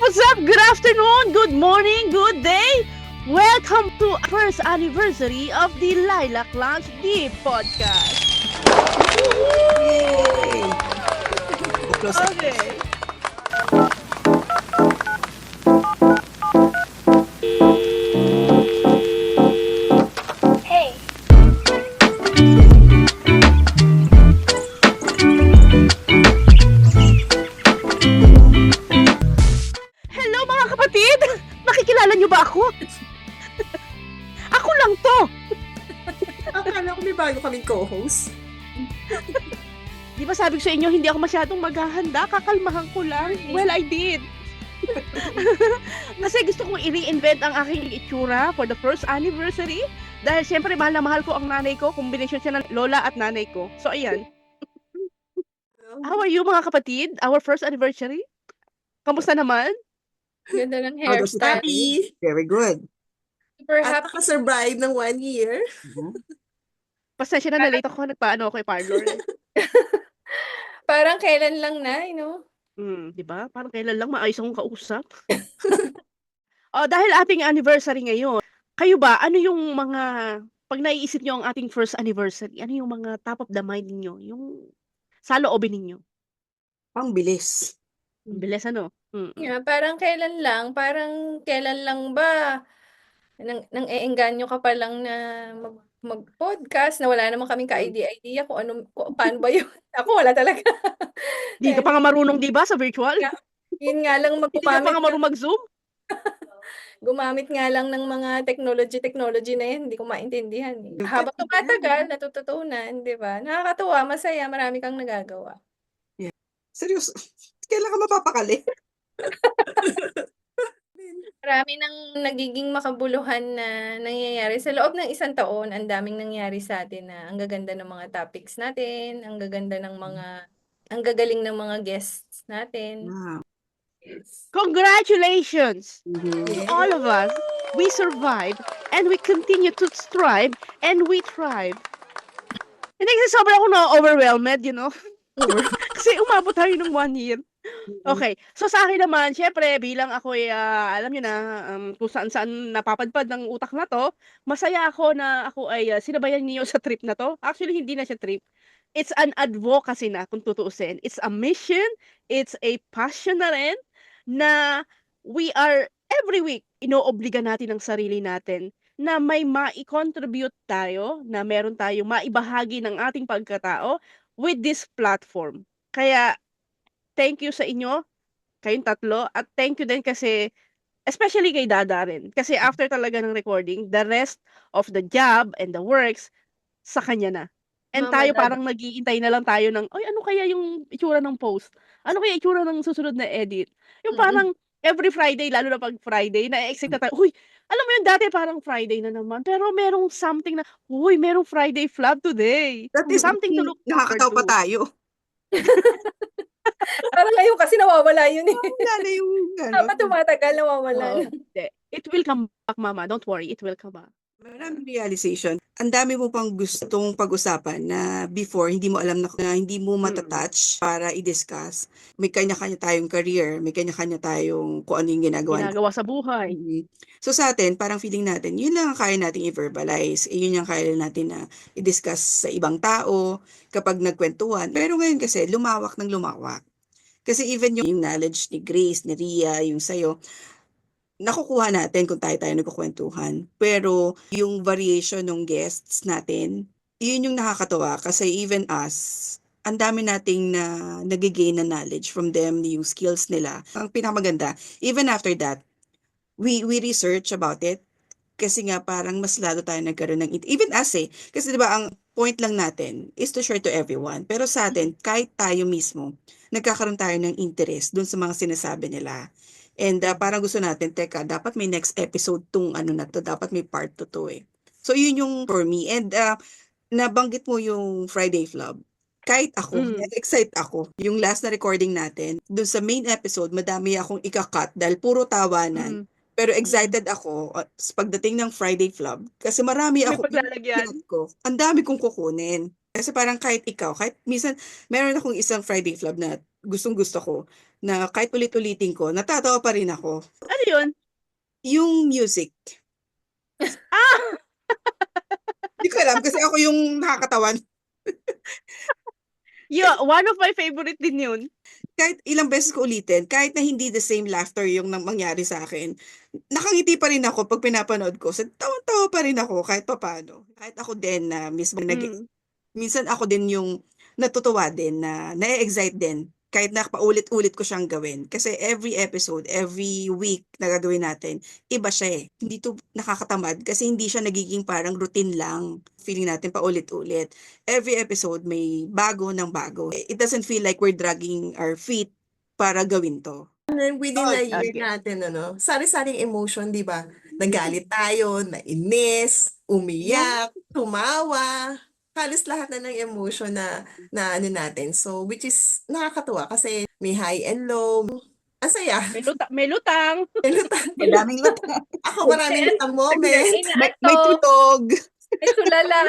What's up? Good afternoon, good morning, good day. Welcome to first anniversary of the Lilac Lounge Deep Podcast. Yay! Okay. Hey, Hello mga kapatid! Nakikilala niyo ba ako? Ako lang to! Akala ko may bago kaming co-host. Di ba sabi ko sa inyo, hindi ako masyadong maghahanda, kakalmahan ko lang. Well, I did. Kasi gusto kong i-reinvent ang aking itsura for the first anniversary. Dahil syempre, mahal na mahal ko ang nanay ko. Kombinasyon siya ng lola at nanay ko. So, ayan. How are you mga kapatid? Our first anniversary? Kamusta naman? ganda ng How does it hairstyle. feel? Very good. Super At happy. nakasurvive ng 1 year. Pasensya na late ako. Nagpaano ako kay parlor. Parang kailan lang na, Di ba? Parang kailan lang maayos akong kausap. Dahil ating anniversary ngayon, kayo ba, ano yung mga, pag naiisip nyo ang ating first anniversary, ano yung mga top of the mind ninyo? Yung sa loobin ninyo? Ang bilis. Ang bilis ano? Yeah, parang kailan lang ba nang eengganyo ka pa lang na mag-podcast na wala naman kaming ka-idea kung paano ba yun. Ako wala talaga. Di ka pa nga marunong, di ba, sa virtual? Yun nga lang Hindi ka pa nga marunong mag-zoom? gumamit nga lang ng mga technology na yan, hindi ko maintindihan. Habang tumatagal, natututunan, di ba? Nakakatuwa, masaya, marami kang nagagawa. Seryoso. Kailan ka mapapakali? Marami nang nagiging makabuluhan na nangyayari sa loob ng isang taon. Ang daming nangyari sa atin na ang gaganda ng mga topics natin, ang gagaling ng mga guests natin. Wow. Yes. Congratulations Mhm. to all of us. We survived and we continue to strive and we thrive. Hindi kasi sobrang ako na-overwhelmed, you know? Kasi umabot tayo ng 1 year. Okay. So sa akin naman, syempre bilang ako alam niyo na kung saan-saan napapadpad ng utak na 'to, masaya ako na ako ay sinabayan niyo sa trip na 'to. Actually hindi na siya trip. It's an advocacy na kung tutuusin. It's a mission, it's a passion na rin na we are every week inoobliga natin ang sarili natin na may mai-contribute tayo, na meron tayong maibahagi ng ating pagkatao with this platform. Kaya thank you sa inyo, kayong tatlo, at thank you din kasi especially kay Dada rin. Kasi after talaga ng recording, the rest of the job and the works sa kanya na. And Mama tayo Dada. parang naghihintay na lang tayo ng, "Ay, ano kaya yung itsura ng post? Ano kaya itsura ng susunod na edit?" Yung parang every Friday, lalo na 'pag Friday, na-e-excite na tayo, "Uy, alam mo yun dati parang Friday na naman, pero merong something na, uy, merong Friday flab today. That is, Something to look forward nakakatawa pa to." tayo. Parang ngayon kasi nawawala yun eh. Wala na yung Habang tumatagal, nawawala Oo. na. Hindi. It will come back, mama. Don't worry, it will come back. Maraming realization. Ang dami mo pang gustong pag-usapan na before hindi mo alam na hindi mo matatouch para i-discuss. May kanya-kanya tayong career, may kanya-kanya tayong kung ano yung ginagawa natin. Ginagawa sa buhay. So sa atin, parang feeling natin, yun lang ang kaya nating i-verbalize. Yun yung kaya natin na i-discuss sa ibang tao kapag nagkwentuhan. Pero ngayon kasi, lumawak ng lumawak. Kasi even yung knowledge ni Grace, ni Ria, yung sayo, nakukuha natin kung tayo nagkukwentuhan. Pero yung variation ng guests natin, yun yung nakakatawa kasi even us, ang dami nating na nagigain na knowledge from them, yung skills nila. Ang pinakamaganda, even after that, we research about it kasi nga parang mas lalo tayo nagkaroon ng even us kasi 'di ba ang point lang natin is to share to everyone. Pero sa atin, kahit tayo mismo, nagkakaroon tayo ng interest dun sa mga sinasabi nila. And parang gusto natin, teka, dapat may next episode tong ano na to, dapat may part 2 to eh. So yun yung for me. And nabanggit mo yung Friday Flub. Kahit ako, excite ako. Yung last na recording natin, dun sa main episode, madami akong ika-cut dahil puro tawanan. Pero excited ako sa pagdating ng Friday Flub kasi marami May ako paglalagyan. ko. Ang dami kong kukunin. Kasi parang kahit ikaw, kahit minsan meron akong isang Friday Flub na gustong-gusto ko. na kahit ulit-ulitin ko, natatawa pa rin ako. Ano yun? Yung music. Ah! Hindi ko alam kasi ako yung nakakatawan. Yeah, one of my favorite din yun. Kahit ilang beses ko ulitin, kahit na hindi the same laughter yung mangyari sa akin, nakangiti pa rin ako pag pinapanood ko. So, tawa-tawa pa rin ako kahit papaano. Kahit ako din na mismo Mm. minsan ako din yung natutuwa din na na-excite din kahit na paulit-ulit ko siyang gawin. Kasi every episode, every week na gagawin natin, iba siya eh. Hindi to nakakatamad kasi hindi siya nagiging parang routine lang. Feeling natin paulit-ulit. Every episode may bago ng bago. It doesn't feel like we're dragging our feet para gawin to. And then within Oh, a year Okay. natin, sari-saring emotion, di ba? Nagalit tayo, nainis, umiyak, tumawa. Halos lahat na ng emotion na ano natin. So, which is nakakatuwa kasi may high and low. Ang saya. May lutang. May lutang. madaming lutang. Ako maraming lutang moment. May Inaantok, tulog. may tulala.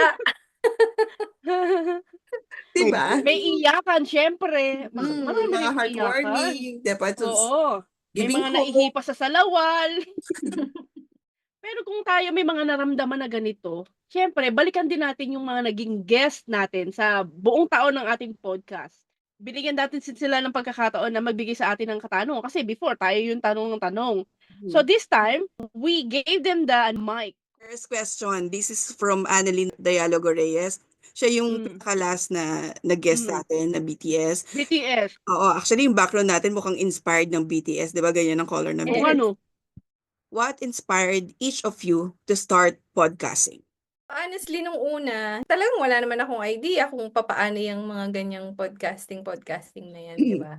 Di ba? May iyakan, syempre. Marami Mga rin iyakan. heartwarming. Diba? Oo. May Giving mga hope. naihipa sa salawal. Pero kung tayo may mga naramdaman na ganito, syempre, balikan din natin yung mga naging guest natin sa buong taon ng ating podcast. Binigyan natin sila ng pagkakataon na magbigay sa atin ng katanungan. Kasi before, tayo yung tanong ng tanong. So this time, we gave them the mic. First question, this is from Annalyn Dialogo Reyes. Siya yung Mm. pinaka-last na nag-guest Mm. natin na BTS. BTS. Oo, actually yung background natin mukhang inspired ng BTS. Di ba ganyan ang color ng Kung BTS? ano. What inspired each of you to start podcasting? Honestly, nung una, talagang wala naman akong idea kung papaano yung mga ganyang podcasting na yan, di ba?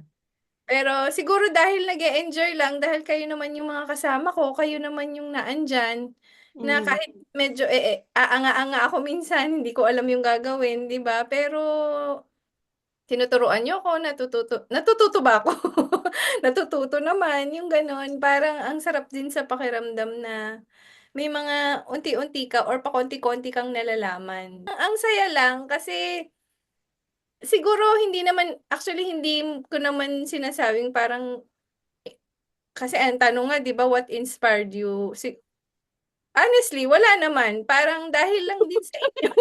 Pero siguro dahil nag-e-enjoy lang, dahil kayo naman yung mga kasama ko, kayo naman yung naandyan, na Mm. kahit medyo aanga-anga ako minsan, hindi ko alam yung gagawin, di ba? Pero tinuturuan niyo ako, natututo ba ako? Natututo naman, yung gano'n. Parang ang sarap din sa pakiramdam na may mga unti-unti ka or pakonti-konti kang nalalaman. Ang saya lang kasi siguro actually hindi ko naman sinasabing parang kasi ang tanong nga 'di ba, what inspired you? Honestly, wala naman. Parang dahil lang din sa inyo.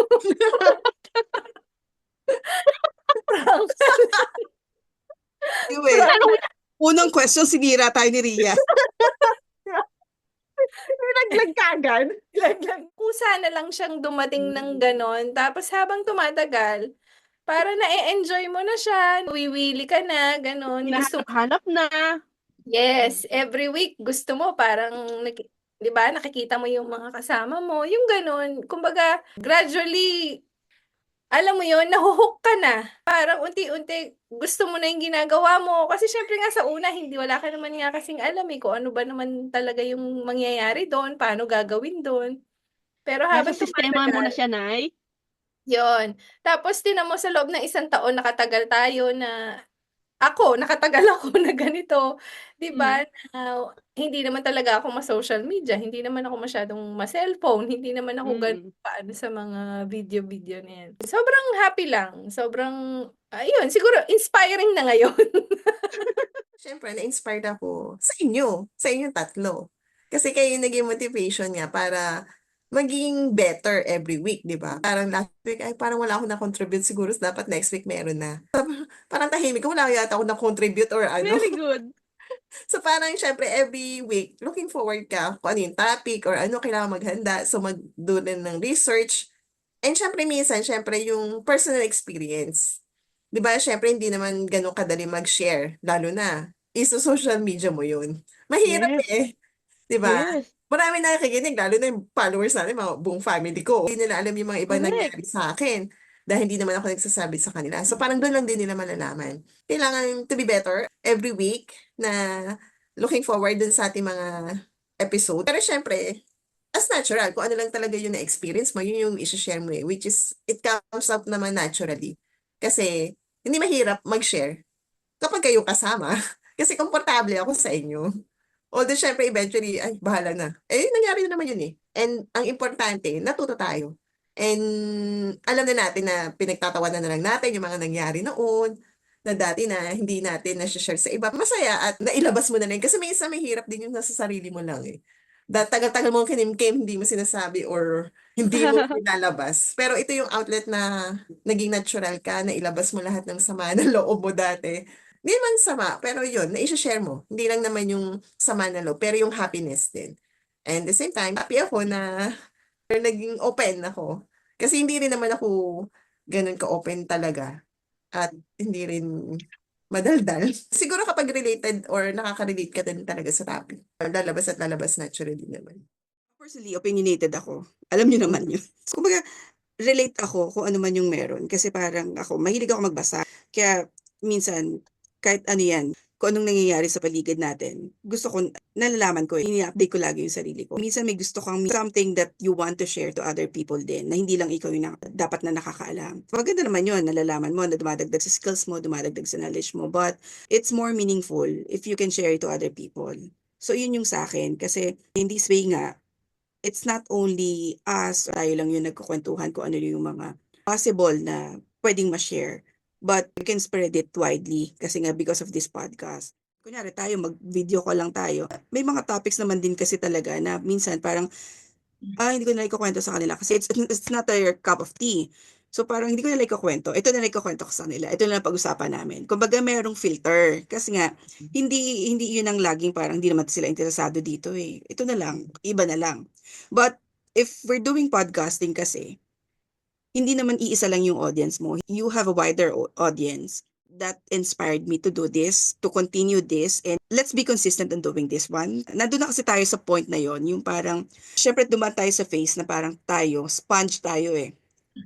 Anyway, unang question, sinira tayo ni Ria. Naglag ka agad. Kusa na lang siyang dumating ng gano'n. Tapos habang tumatagal, para na-e-enjoy mo na siya, wiwili ka na, gano'n. Hinahanap na. Yes, every week gusto mo parang 'di ba, nakikita mo yung mga kasama mo, yung gano'n. Kumbaga, gradually, alam mo yun, naho-hook ka na. Parang unti-unti gusto mo na yung ginagawa mo. Kasi siyempre nga sa una, wala ka naman nga kasing alam kung ano ba naman talaga yung mangyayari do'n, paano gagawin do'n. Pero Nasa habang sistema mo na tumatagal, siya, Nay. yun. Tapos tingnan mo sa loob ng 1 taon nakatagal tayo nakatagal ako na ganito, 'di ba, na hindi naman talaga ako ma-social media, hindi naman ako masyadong ma-cellphone, hindi naman ako Mm. paano sa mga video-video na 'yan. Sobrang happy lang, sobrang ayun siguro inspiring na ngayon. Siyempre, na-inspired ako sa inyong tatlo. Kasi kayo yung naging motivation nga para maging better every week, di ba? Parang last week, ay parang wala akong na-contribute siguro, so dapat next week meron na. Parang tahimik ko, wala yata ako na-contribute or ano. Very good. So parang syempre every week, looking forward ka kung ano yung topic or ano kailangan maghanda. So mag-do din ng research. And syempre minsan, syempre yung personal experience. Di ba, syempre hindi naman ganun kadali mag-share. Lalo na, social media mo yun. Mahirap Yes. eh. Di ba? Yes. Marami nakikinig, lalo na yung followers natin, mga buong family ko. Hindi nila alam yung mga ibang Correct. nangyari sa akin. Dahil hindi naman ako nagsasabi sa kanila. So parang doon lang din nila malalaman. Kailangan to be better every week na looking forward dun sa ating mga episode. Pero syempre, as natural, kung ano lang talaga yung na-experience mo, yun yung isi-share mo eh. Which is, it comes up naman naturally. Kasi, hindi mahirap mag-share kapag kayo kasama. Kasi komportable ako sa inyo. Although, syempre, eventually, ay, bahala na. Eh, nangyari na naman yun eh. And, ang importante, natuto tayo. And, alam na natin na pinagtatawanan na lang natin yung mga nangyari noon. na dati na hindi natin na-share sa iba. Masaya at nailabas mo na rin. Kasi minsan may hirap din yung nasa sarili mo lang eh. Tagal-tagal mo kinimkim, hindi mo sinasabi or hindi mo nilalabas. Pero ito yung outlet na naging natural ka, na ilabas mo lahat ng sama ng loob mo dati. Hindi man sama, pero yun, na-share mo. Hindi lang naman yung sama ng loob, pero yung happiness din. And the same time, happy ako na naging open ako. Kasi hindi rin naman ako ganun ka-open talaga. At hindi rin madaldal. Siguro kapag related or nakaka-relate ka din talaga sa topic. Lalabas at lalabas naturally naman. Personally, opinionated ako. Alam niyo naman yun. Kumbaga, relate ako kung ano man yung meron. Kasi parang ako, mahilig ako magbasa. Kaya minsan, kahit ano yan, kung anong nangyayari sa paligid natin, gusto ko, nalalaman ko, ini-update ko lagi yung sarili ko. Minsan may gusto kang something that you want to share to other people din, na hindi lang ikaw yung dapat na nakakaalam. Maganda naman yun, nalalaman mo na dumadagdag sa skills mo, dumadagdag sa knowledge mo, but it's more meaningful if you can share it to other people. So yun yung sa akin, kasi in this way nga, it's not only us, tayo lang yung nagkukwentuhan kung ano yung mga possible na pwedeng ma-share. But we can spread it widely kasi nga because of this podcast. Kunyari tayo, mag-video call lang tayo. May mga topics naman din kasi talaga na minsan parang, hindi ko na ikukwento sa kanila kasi it's not their cup of tea. So parang hindi ko na ikukwento. Ito na ikukwento ko sa kanila. Ito na lang pag-usapan namin. Kumbaga merong filter. Kasi nga, hindi yun ang laging parang hindi naman sila interesado dito eh. Ito na lang. Iba na lang. But if we're doing podcasting kasi, hindi naman iisa lang yung audience mo. You have a wider audience. That inspired me to do this, to continue this, and let's be consistent in doing this one. Nandun na kasi tayo sa point na yon, yung parang, syempre dumaan tayo sa phase na parang tayo, sponge tayo eh.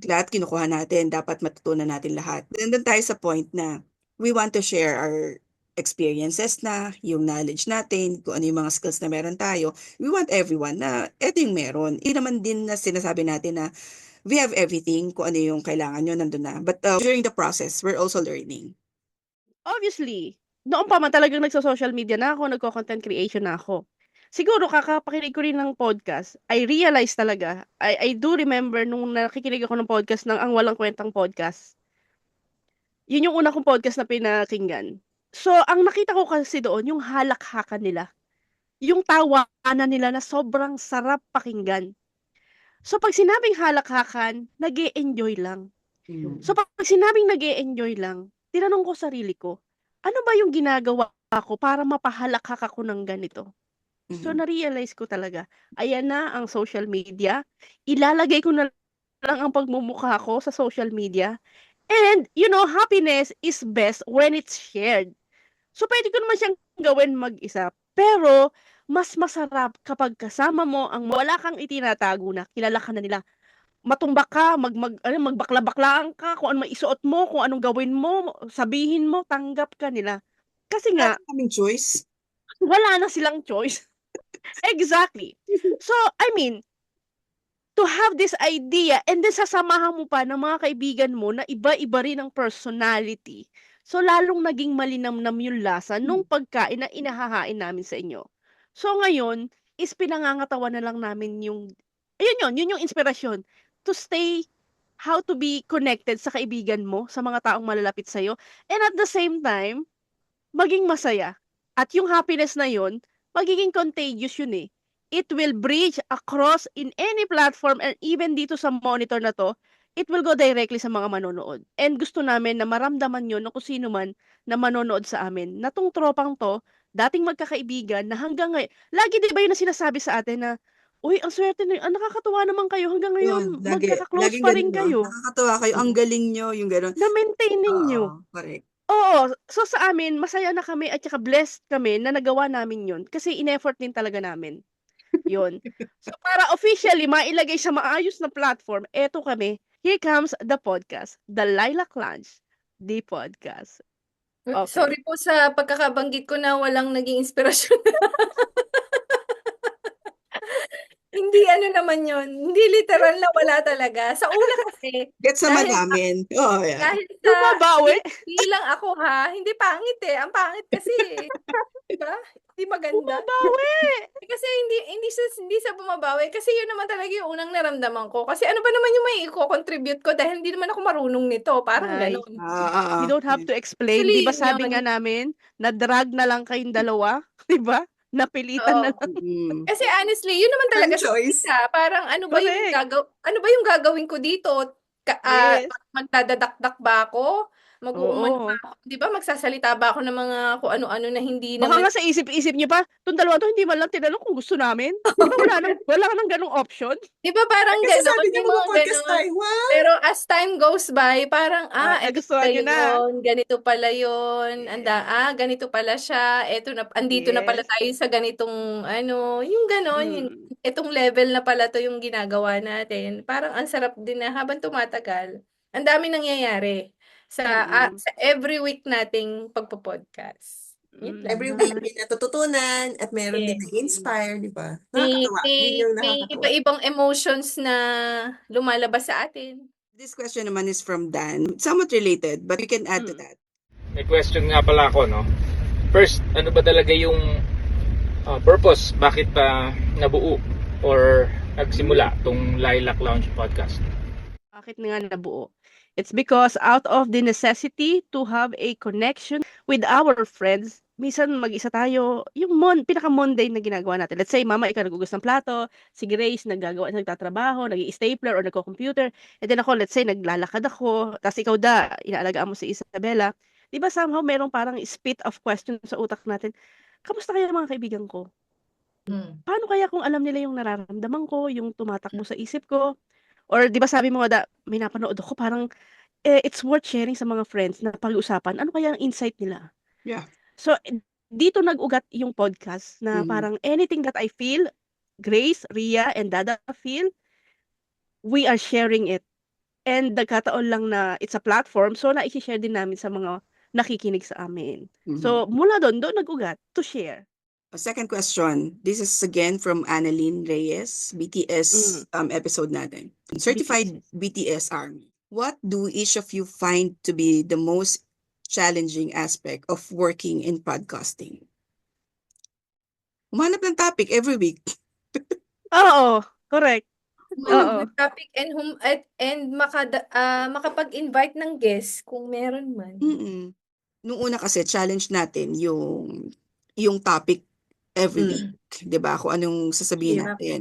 Lahat kinukuha natin, dapat matutunan natin lahat. Nandun tayo sa point na we want to share our experiences na, yung knowledge natin, kung ano yung mga skills na meron tayo. We want everyone na eto yung meron. Hindi naman din na sinasabi natin na we have everything, kung ano yung kailangan nyo, nandun na. But during the process, we're also learning. Obviously, noon pa man talagang nagso-social media na ako, nagko-content creation na ako. Siguro kakapakinig ko rin ng podcast, I realize talaga, I do remember nung nakikinig ako ng podcast ng Ang Walang Kwentang Podcast. Yun yung una kong podcast na pinakinggan. So, ang nakita ko kasi doon, yung halakhakan nila. Yung tawanan nila na sobrang sarap pakinggan. So, pag sinabing halakhakan, nag-e-enjoy lang. So, pag sinabing nag-e-enjoy lang, tinanong ko sarili ko, ano ba yung ginagawa ko para mapahalakhak ako ng ganito? So, na-realize ko talaga, ayan na ang social media. Ilalagay ko na lang ang pagmumukha ko sa social media. And, happiness is best when it's shared. So, pwede ko naman siyang gawin mag-isa. Pero, mas masarap kapag kasama mo ang wala kang itinatago na, kilala ka na nila. Matumbak ka, magbakla-baklaan ka, kung ano maisuot mo, kung anong gawin mo, sabihin mo, tanggap ka nila. Kasi nga, Wala kaming choice. wala na silang choice. Exactly. So, I mean, to have this idea and then sasamahan mo pa ng mga kaibigan mo na iba-iba rin ang personality. So, lalong naging malinamnam yung lasa nung pagkain na inahahain namin sa inyo. So, ngayon, is pinangangatawan na lang namin yun yung inspirasyon to stay, how to be connected sa kaibigan mo, sa mga taong malalapit sa'yo, and at the same time, maging masaya. At yung happiness na yun, magiging contagious yun eh. It will bridge across in any platform and even dito sa monitor na to, it will go directly sa mga manonood. And gusto namin na maramdaman yun na kung sino man na manonood sa amin, na tong tropang to, dating magkakaibigan na hanggang ngayon, lagi di ba yun na sinasabi sa atin na, uy, ang swerte nyo, nakakatuwa naman kayo, hanggang ngayon, Yun, magkaka-close laging pa rin ganun, no? kayo, Nakakatawa kayo, ang galing nyo, yung gano'n. na-maintain ninyo. Oo, correct. Oo, so sa amin, masaya na kami at saka blessed kami na nagawa namin yun kasi in-effort din talaga namin. Yun. So para officially mailagay sa maayos na platform, eto kami. Here comes the podcast, the Lilac Lounge, the podcast. Okay. Sorry po sa pagkakabanggit ko na walang naging inspirasyon. Hindi naman yun. Hindi literal na wala talaga. Sa una kasi, Get sa dahil madaming. Oh, yeah. dahil sa Bumabawi. hindi lang ako ha, hindi pangit eh. Ang pangit kasi, di ba? Di maganda. Bumabawi! Kasi hindi sa bumabawi kasi yun naman talaga yung unang naramdaman ko. Kasi ano ba naman yung may i-contribute ko dahil hindi naman ako marunong nito. Parang Ay, gano'n. Ah, you don't have to explain. Actually, Di ba yun sabi yun. nga namin, na-drag na lang kayong dalawa? Di ba? Napilitan na Oo. lang. mm. Kasi honestly, yun naman Firm talaga sa choice. isa. Parang Correct. ano ba yung gagawin ko dito? Yes. Magdadadakdak ba ako? Mag-uumano ba Oo. ako? 'Di ba magsasalita ba ako ng mga kung ano-ano na hindi Baka naman nga sa isip-isip niyo pa, "'Tong dalawa 'to hindi man lang tinanong kung gusto namin." 'Di ba wala nang gano'ng option? 'di ba Ay, parang kasi gano'n, sabi niya may mga magpo-podcast gano'n. tayo. Wow! Pero as time goes by, parang, eto pala Nagustuhan niyo na. yun, ganito pala yun, ganito pala siya, andito na pala Yes. tayo sa ganitong ano, yung gano'n, yung Mm. etong level na pala 'to yung ginagawa natin. Parang ang sarap din na habang tumatagal, ang daming nangyayari Mm. sa every week nating pagpo-podcast. Yun lang. Every week Mm. may natututunan at meron din Yes. na-inspire, di ba? May Nakakatuwa. may Yun yung may nakakatuwa. iba-ibang emotions na lumalabas sa atin. This question naman is from Dan. Somewhat related, but you can add to Mm. that. May question nga pala ako, no? First, ano ba talaga yung purpose? Bakit pa nabuo or nagsimula tong Lilac Lounge podcast? Bakit nga nabuo? It's because out of the necessity to have a connection with our friends, minsan mag-isa tayo, yung pinaka-mundane na ginagawa natin. Let's say, mama, ikaw nagugas ng plato, si Grace nagtatrabaho, nag-i-stapler or nagko-computer, and then ako, let's say, naglalakad ako, tapos ikaw inaalagaan mo si Isabella. Di ba somehow merong parang spit of question sa utak natin, kamusta kaya mga kaibigan ko? Paano kaya kung alam nila yung nararamdaman ko, yung tumatakbo sa isip ko? Or 'di ba sabi mo nga may napanood ako parang, it's worth sharing sa mga friends na pag-usapan, ano kaya ang insight nila? Yeah. So, dito nag-ugat yung podcast na Mhm. parang anything that I feel, Grace, Ria, and Dada feel, we are sharing it. And nagkataon lang na it's a platform, so nai-she-share din namin sa mga nakikinig sa amin. Mhm. So, mula dun nag-ugat to share. A second question. This is again from Annalyn Reyes, BTS episode natin. Certified BTS Army. What do each of you find to be the most challenging aspect of working in podcasting? Humanap ng topic every week. Oo, correct. Oo. Good topic and makapag-invite ng guest kung meron man. Mm. Nung una kasi challenge natin yung topic every week, 'di ba? Kung anong sasabihin Hirap. natin.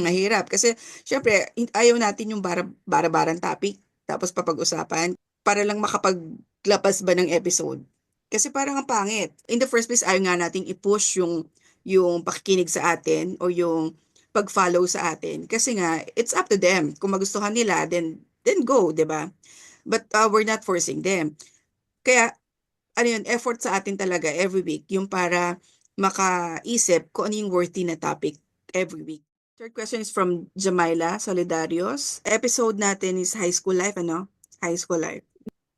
Mahirap kasi syempre ayaw natin yung bara-barang topic tapos papag-usapan para lang makapaglabas ba ng episode. Kasi parang ang pangit. In the first place, ayaw nga nating i-push yung pakikinig sa atin o yung pag-follow sa atin. Kasi nga, it's up to them. Kung magustuhan nila, then go, 'di ba? But we're not forcing them. Kaya, ano yun, effort sa atin talaga every week, yung para makaisip kung ano yung worthy na topic every week. Third question is from Jamaila Solidarios. Episode natin is high school life, ano? High school life.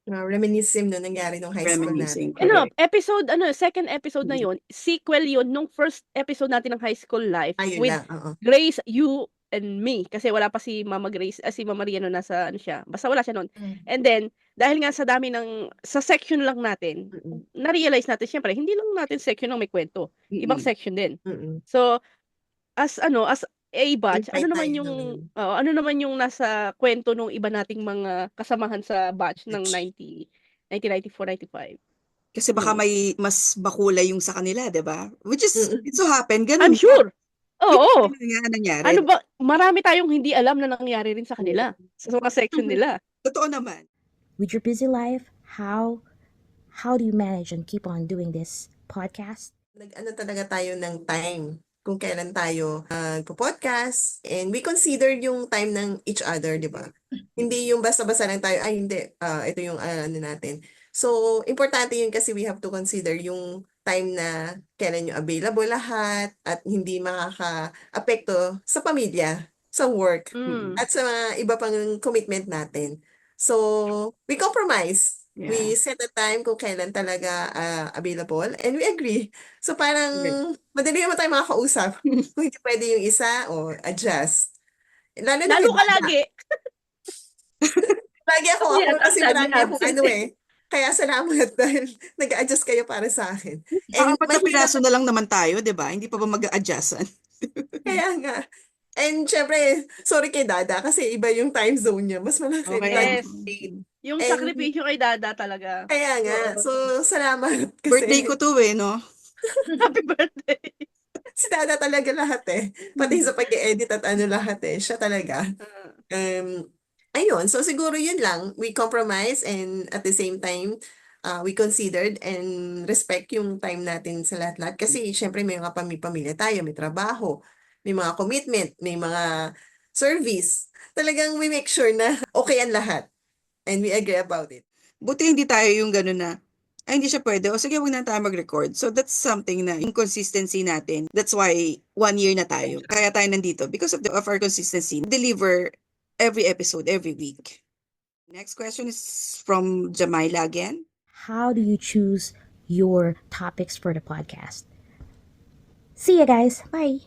Reminiscing no nangyari nung high school natin. Reminiscing. Second episode na yun, sequel yun nung first episode natin ng high school life Ayun with lang, oo. Grace, you, and me. Kasi wala pa si Mama Grace, si Mama Ria nun nasa, siya. Basta wala siya nun. And then, dahil nga sa dami sa section lang natin, na-realize natin, syempre, hindi lang natin section ng may kwento. Ibang section din. So, as a batch, ano naman yung nasa kwento nung iba nating mga kasamahan sa batch ng 1994, 95. Kasi baka may mas makulay yung sa kanila, 'di ba? Which is, it so happen, ganun I'm sure. Oo. Yun nga nangyari. Ano ba, marami tayong hindi alam na nangyari rin sa kanila. Sa mga section nila. Totoo naman. With your busy life, how do you manage and keep on doing this podcast? Nag-ano talaga tayo ng time kung kailan tayo po-podcast and we consider yung time ng each other, di ba? Hindi yung basta-basta lang tayo, hindi, ito yung ano natin. So, importante yun kasi we have to consider yung time na kailan yung available lahat at hindi makaka-apekto sa pamilya, sa work, at sa mga iba pang commitment natin. So, we compromise. Yeah. We set a time kung kailan talaga available and we agree. So parang madali naman tayo makakausap. Kung hindi pwede yung isa o adjust. Lalo na Lalo may ka bata. lagi. Lagi ako kasi marami akong ano Kaya salamat dahil nag-a-adjust kayo para sa akin. And Apat na mahirap, piraso na lang naman tayo, di ba? Hindi pa ba mag-a-adjustan? kaya nga. And syempre, sorry kay Dada kasi iba yung time zone niya. Mas malaki Okay. time Yes. rate. Yung And sakripisyo kay Dada talaga. kaya nga. Oo. So, salamat Birthday kasi ko to no? Happy birthday. si Dada talaga lahat eh. Pati sa pag-edit at ano lahat eh. Siya talaga. Um, ayun, so siguro yun lang. We compromise and at the same time, we considered and respect yung time natin sa lahat-lahat. Kasi syempre may mga pamilya tayo, may trabaho, may mga commitment, may mga service. Talagang we make sure na okay ang lahat. And we agree about it. Buti hindi tayo yung gano'n na, ay hindi siya pwede. O sige, huwag na tayo mag-record. So that's something na yung consistency natin. That's why 1 year na tayo. Kaya tayo nandito. Because of our consistency. Deliver every episode, every week. Next question is from Jamaila again. How do you choose your topics for the podcast? See ya, guys. Bye.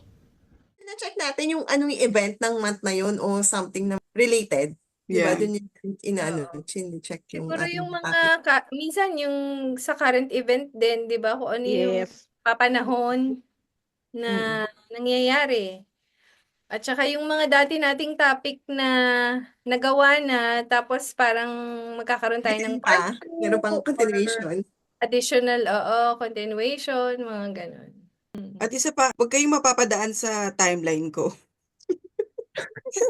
Na-check natin yung anong event ng month na yun o something na related. Diba? Yeah. Doon yung inaano, Oo. check yung Siguro yung ating mga, topic. minsan yung sa current event din, di ba? Kung ano yung Yes. papanahon na nangyayari. At saka yung mga dati nating topic na nagawa na, tapos parang magkakaroon tayo ng Bitin pa, part 2 meron pang or continuation. additional, continuation, mga ganun. At isa pa, huwag kayong mapapadaan sa timeline ko.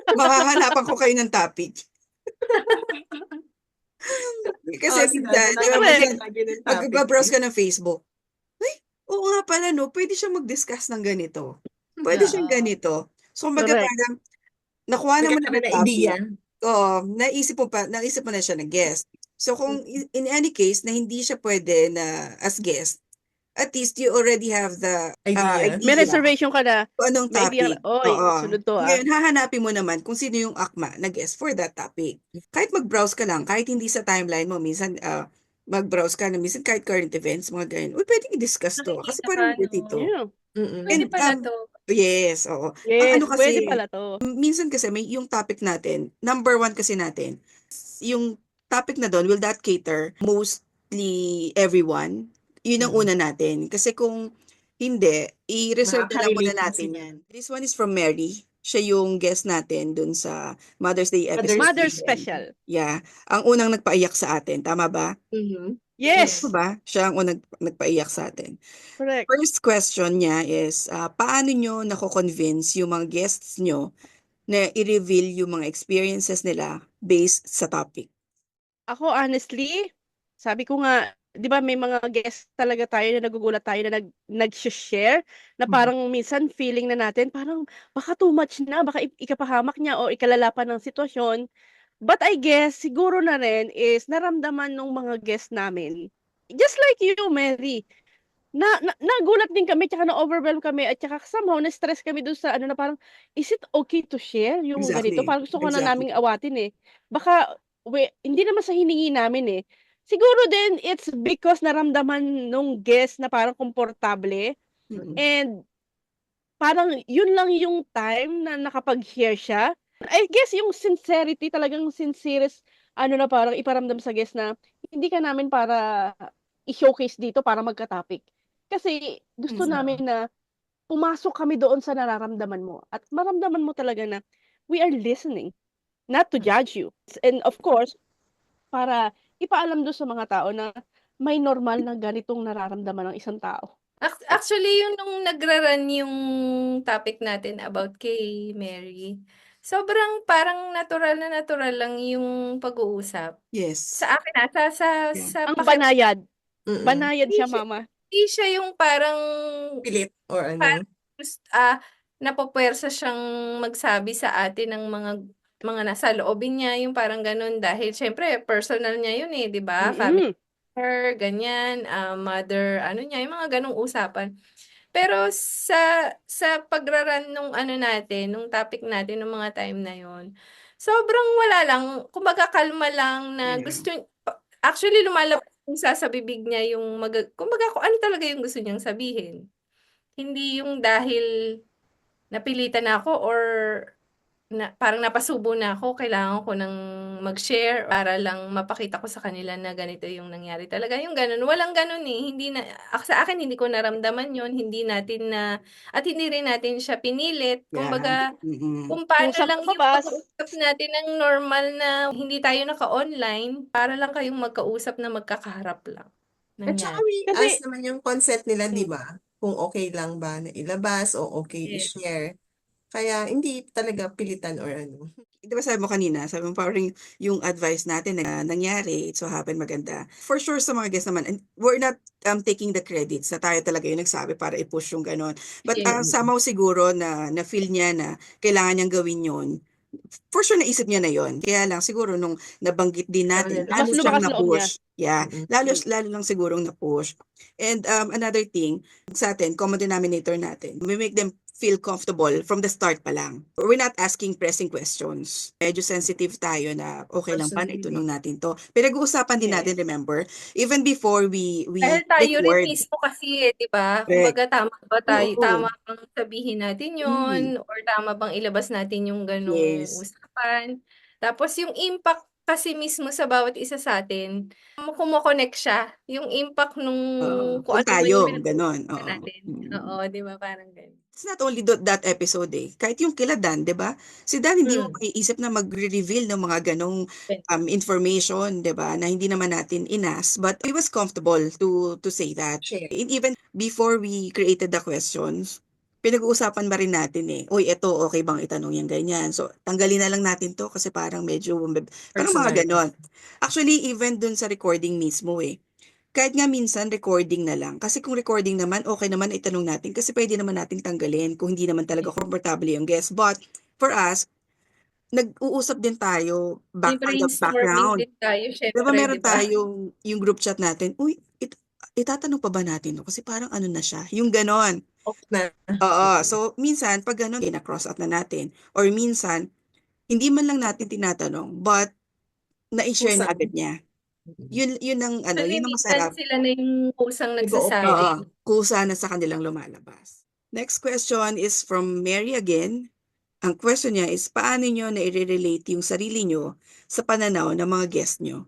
Makahanapan ko kayo ng topic. Kasi Si minsan, Dada di ba, Correct. minsan, lagi ng topic. mag-browse ka ng Facebook. Ay, oo nga pala, no? Pwede siyang mag-discuss ng ganito. Pwede Oo. siyang ganito. So, kumbaga Correct. parang, nakuha naman Nagkakaroon ng na idea. topic. Oo, naisip mo na siya na guest. So, kung in any case, na hindi siya pwede na as guest, at least you already have the Idea. May idea reservation ka na. kung anong May idea topic. ka. Oy, Oo. sunod to Ngayon, hahanapin mo naman kung sino yung akma na guest for that topic. Kahit mag-browse ka lang, kahit hindi sa timeline mo, minsan mag-browse ka na, minsan kahit current events, mga ganyan. Uy, pwedeng i-discuss to. Kasi Nakikita parang ka, worth no? ito. Yeah. Mm-mm. Pwede And, pala to. yes, oo. Ang Yes, ano pwede kasi, pala to. minsan kasi may yung topic natin, number 1 kasi natin, yung topic na doon will that cater mostly everyone. Yun ang una natin. Kasi kung hindi, i-reserve na lang muna Makaka-relate natin sila. yan. This one is from Mary. Siya yung guest natin dun sa Mother's Day episode. Mother natin. special. Yeah. Ang unang nagpaiyak sa atin. Tama ba? Mhm. Yes. Tama ba? Siya ang unang nagpaiyak sa atin. Correct. First question niya is, paano nyo nako-convince yung mga guests nyo na i-reveal yung mga experiences nila based sa topic? Ako honestly, sabi ko nga, 'di ba may mga guests talaga tayo na nagugulat tayo na nag-share na parang minsan feeling na natin parang baka too much na, baka ikapahamak niya o ikalala pa ng sitwasyon. But I guess siguro na rin is naramdaman nung mga guests namin. Just like you, Mary. Nagulat din kami tsaka na-overwhelm kami at tsaka somehow na-stress kami dun sa ano na parang, is it okay to share yung ganito? Exactly. Parang gusto ko na Exactly. naming awatin eh. Baka, hindi naman sa hiningi namin eh. Siguro din it's because naramdaman nung guest na parang komportable Mm-mm. and parang yun lang yung time na nakapag-share siya. I guess yung sincerity, talagang sincerest, ano na parang iparamdam sa guest na hindi ka namin para i-showcase dito para magka-topic. Kasi gusto namin na pumasok kami doon sa nararamdaman mo at maramdaman mo talaga na we are listening, not to judge you. And of course, para ipaalam doon sa mga tao na may normal na ganitong nararamdaman ng isang tao. Actually, yung nung nagra-run yung topic natin about kay Mary, sobrang parang natural na natural lang yung pag-uusap. Yes. Sa akin sa Yeah. Ang banayad. Mm-mm. Banayad siya, Hindi siya- mama. Hindi siya yung parang Pilit or ano. Parang napupuwersa siyang magsabi sa atin ng mga nasa loobin niya, yung parang ganun dahil syempre personal niya yun eh, 'di ba? Family her, ganyan, mother, ano niya, yung mga ganung usapan. Pero sa pagra-run nung ano natin, nung topic natin nung mga time na yon, sobrang wala lang, kumbaga kalma lang na Yeah. gusto, actually lumalabas yung sa bibig niya yung kumbaga kung ano talaga yung gusto niyang sabihin. Hindi yung dahil napilitan ako or parang napasubo na ako, kailangan ko ng mag-share para lang mapakita ko sa kanila na ganito yung nangyari talaga. Yung ganun, walang ganun eh. Hindi na, sa akin hindi ko naramdaman yun, hindi natin na, at hindi rin natin siya pinilit. Yeah. Kumbaga, Mm-mm. kung paano Kusang lang yung lumabas. pag-uusap natin ng normal na hindi tayo naka-online, para lang kayong magkausap na magkakaharap lang. At saka Nangyari. we Kasi, ask naman yung consent nila, di mm, ba? Kung okay lang ba na ilabas o okay Yes. i-share. Kaya hindi talaga pilitan or ano. Di ba sabi mo kanina, sabi mo parang yung advice natin na nangyari, it so happen maganda. For sure sa mga guests naman, and we're not taking the credits na tayo talaga yung nagsabi para i-push yung ganon. But Yes. somehow siguro na feel niya na kailangan niyang gawin yun. For sure naisip niya na yon. Kaya lang siguro nung nabanggit din natin, Lalo lalo mas siyang lumakas loob niya. na-push. Yeah, Mm-mm. lalo lang sigurong na-push. And another thing, sa atin, common denominator natin, we make them feel comfortable from the start pa lang. We're not asking pressing questions. Medyo sensitive tayo na okay lang ba na itanong natin to. Pinag-uusapan din natin, Yes. remember? Even before we Dahil tayo rin record. mismo kasi, di ba? Correct. Kumbaga, tama ba tayo, Oo. tama bang sabihin natin yun, Mm. or tama bang ilabas natin yung ganong Yes. usapan. Tapos yung impact kasi mismo sa bawat isa sa atin, kumokonek siya. Yung impact nung kung Kung ano man yung tayo, ganon. pinag-uusapan Oo. natin. Mm. Oo, di ba? Parang ganun. It's not only that episode eh. Kahit yung kila Dan, di ba? Si Dan hindi mo Hmm. maiisip na magre-reveal ng mga ganong information, di ba? Na hindi naman natin inas. But he was comfortable to say that. Share. And even before we created the questions, pinag-uusapan ba rin natin eh, uy, eto, okay bang itanong yung ganyan? So, tanggalin na lang natin to kasi parang medyo, parang mga Personal. ganon. Actually, even dun sa recording mismo eh, kahit nga minsan recording na lang. Kasi kung recording naman, okay naman na itanong natin kasi pwede naman natin tanggalin kung hindi naman talaga comfortable yung guest. But for us, nag-uusap din tayo May on the brainstorming background. din tayo, Di ba syempre, meron di ba? tayong yung group chat natin, uy, itatanong pa ba natin? No? Kasi parang ano na siya, yung ganon. Na. Oo, so minsan pag ganon, na-cross out na natin. Or minsan, hindi man lang natin tinatanong, but na-share na Kusang. agad niya. Yun ang ano, Actually, yun ang minsan masarap. sila na yung kusang Nag-o-open. nagsasabi. Oo, kusa na sa kanilang lumalabas. Next question is from Mary again. Ang question niya is, paano nyo na-relate yung sarili nyo sa pananaw ng mga guest nyo?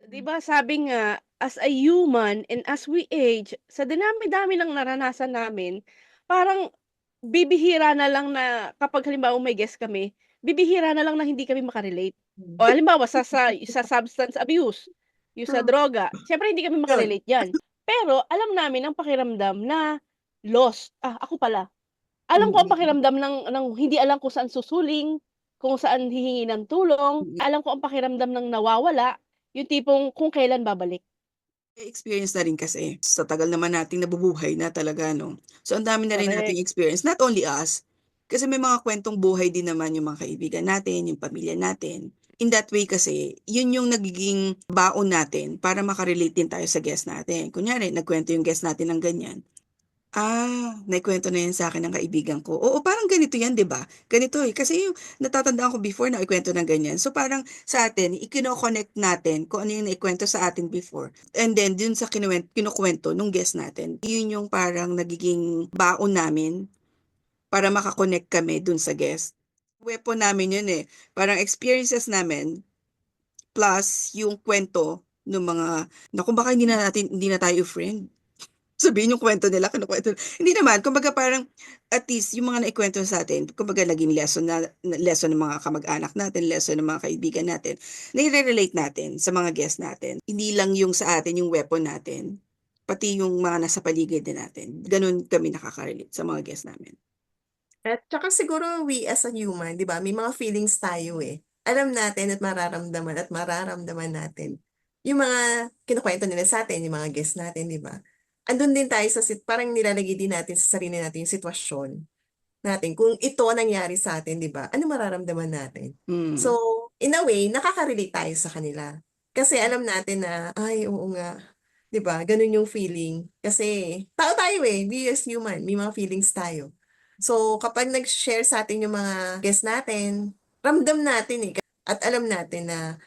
Di ba sabi nga, as a human and as we age, sa dinami-dami ng naranasan namin, parang bibihira na lang na kapag halimbawa may guest kami, bibihira na lang na hindi kami makarelate. O halimbawa sa substance abuse, yung sa droga, syempre hindi kami makarelate yan. Pero alam namin ang pakiramdam na lost. Ako pala. Alam ko ang pakiramdam ng hindi alam kung saan susuling, kung saan hihingi ng tulong. Alam ko ang pakiramdam ng nawawala, yung tipong kung kailan babalik. Experience na rin kasi. Sa tagal naman nating nabubuhay na talaga, no? So, ang dami na rin Correct. nating experience. Not only us. Kasi may mga kwentong buhay din naman yung mga kaibigan natin, yung pamilya natin. In that way kasi, yun yung nagiging baon natin para makarelate din tayo sa guest natin. Kunyari, nagkwento yung guest natin ng ganyan. Naikwento na yan sa akin ng kaibigan ko. Oo, parang ganito yan, di ba? Ganito eh. Kasi yung natatandaan ko before na ikwento ng ganyan. So parang sa atin, ikino-connect natin kung ano yung naikwento sa atin before. And then, dun sa kinukwento nung guest natin, yun yung parang nagiging baon namin para makakonect kami dun sa guest. Weapon namin yun eh. Parang experiences namin plus yung kwento ng mga, naku baka hindi na tayo friend. Sabihin yung kwento nila, kinukwento. Hindi naman, kumbaga parang at least yung mga naikwento sa atin, kumbaga naging lesson ng mga kamag-anak natin, lesson ng mga kaibigan natin, nire-relate natin sa mga guests natin. Hindi lang yung sa atin, yung weapon natin, pati yung mga nasa paligid din natin. Ganun kami nakaka-relate sa mga guests namin. At saka siguro we as a human, di ba, may mga feelings tayo eh. Alam natin at mararamdaman natin. Yung mga kinukwento nila sa atin, yung mga guests natin, di ba? Andun din tayo sa parang nilalagay din natin sa sarili natin yung sitwasyon natin. Kung ito nangyari sa atin, di ba? Ano mararamdaman natin? So, in a way, nakaka-relate tayo sa kanila. Kasi alam natin na, ay, oo nga. Di ba? Ganun yung feeling. Kasi, tao tayo eh. We as human, may mga feelings tayo. So, kapag nag-share sa atin yung mga guests natin, ramdam natin eh. At alam natin na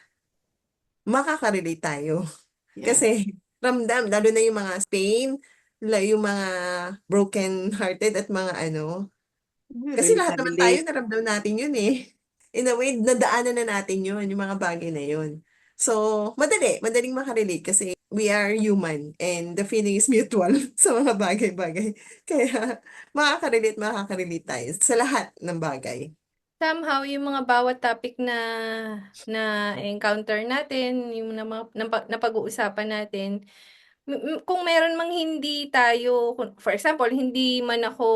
makaka-relate tayo. Yeah. Kasi, ramdam, lalo na yung mga pain, yung mga broken-hearted at mga Kasi Relate na lahat naman tayo relate. naramdaman natin yun eh. In a way, nadaanan na natin yun, yung mga bagay na yun. So, madaling makarelate kasi we are human and the feeling is mutual sa mga bagay-bagay. Kaya, makaka-relate tayo sa lahat ng bagay. Somehow, yung mga bawat topic na encounter natin, yung napag-uusapan natin, kung meron mang hindi tayo, for example, hindi man ako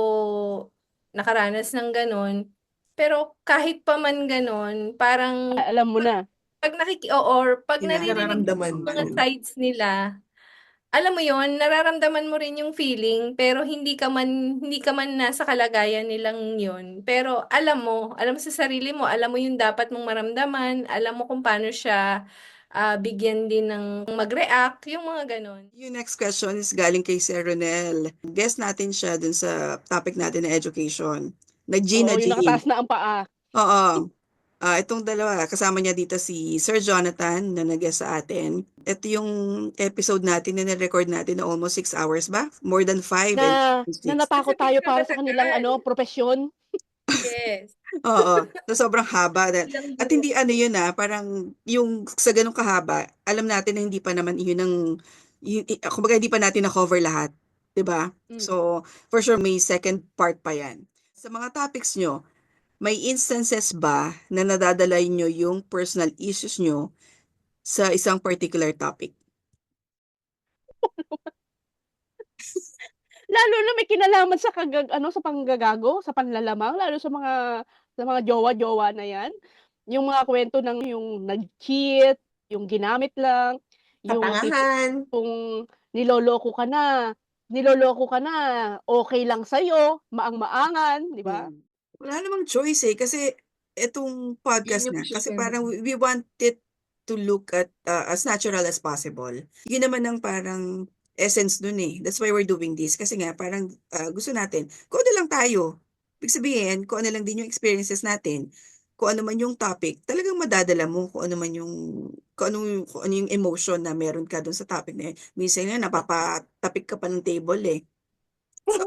nakaranas ng ganun, pero kahit pa man ganun, parang Alam mo na. or pag naririnig mo Nararamdaman yung mo. mga sides nila, alam mo yon, nararamdaman mo rin yung feeling, pero hindi ka man nasa kalagayan nilang yon. Pero alam mo sa sarili mo, alam mo yung dapat mong maramdaman, alam mo kung paano siya bigyan din ng mag-react, yung mga ganon. Yung next question is galing kay Sir Ronel. Guest natin siya dun sa topic natin na education. Oo, yung Jean. nakataas na ang paa. Oo. Itong dalawa, kasama niya dito si Sir Jonathan na nag-guest sa atin. Ito yung episode natin na na-record natin na almost 6 hours ba? More than 5 and Na 6. natakot tayo para sa kanilang Matagal. profesyon. Yes. Oo. So, sobrang haba. Ilang At group. hindi yun parang yung sa ganung kahaba, alam natin na hindi pa naman yun kumbaga hindi pa natin na-cover lahat. 'Di ba? Mm. So, for sure may second part pa yan. Sa mga topics nyo, may instances ba na nadadala nyo yung personal issues nyo sa isang particular topic? Lalo na may kinalaman sa sa panggagago, sa panlalamang, lalo sa mga jowa-jowa na 'yan. Yung mga kwento ng yung nag-cheat, yung ginamit lang, yung Katangahan. tipong niloloko ka na, okey lang sa'yo, maang-maangan, 'di ba? Wala namang choice kasi itong podcast Yun yung na, kasi share parang mo. we want it to look at as natural as possible. Yun naman ang parang essence dun That's why we're doing this. Kasi nga, parang gusto natin, kung ano lang tayo. Ibig sabihin, kung ano lang din yung experiences natin, kung ano man yung topic, talagang madadala mo kung ano man kung ano yung emotion na meron ka dun sa topic na yun. Minsan nga, napapatapik ka pa ng table So,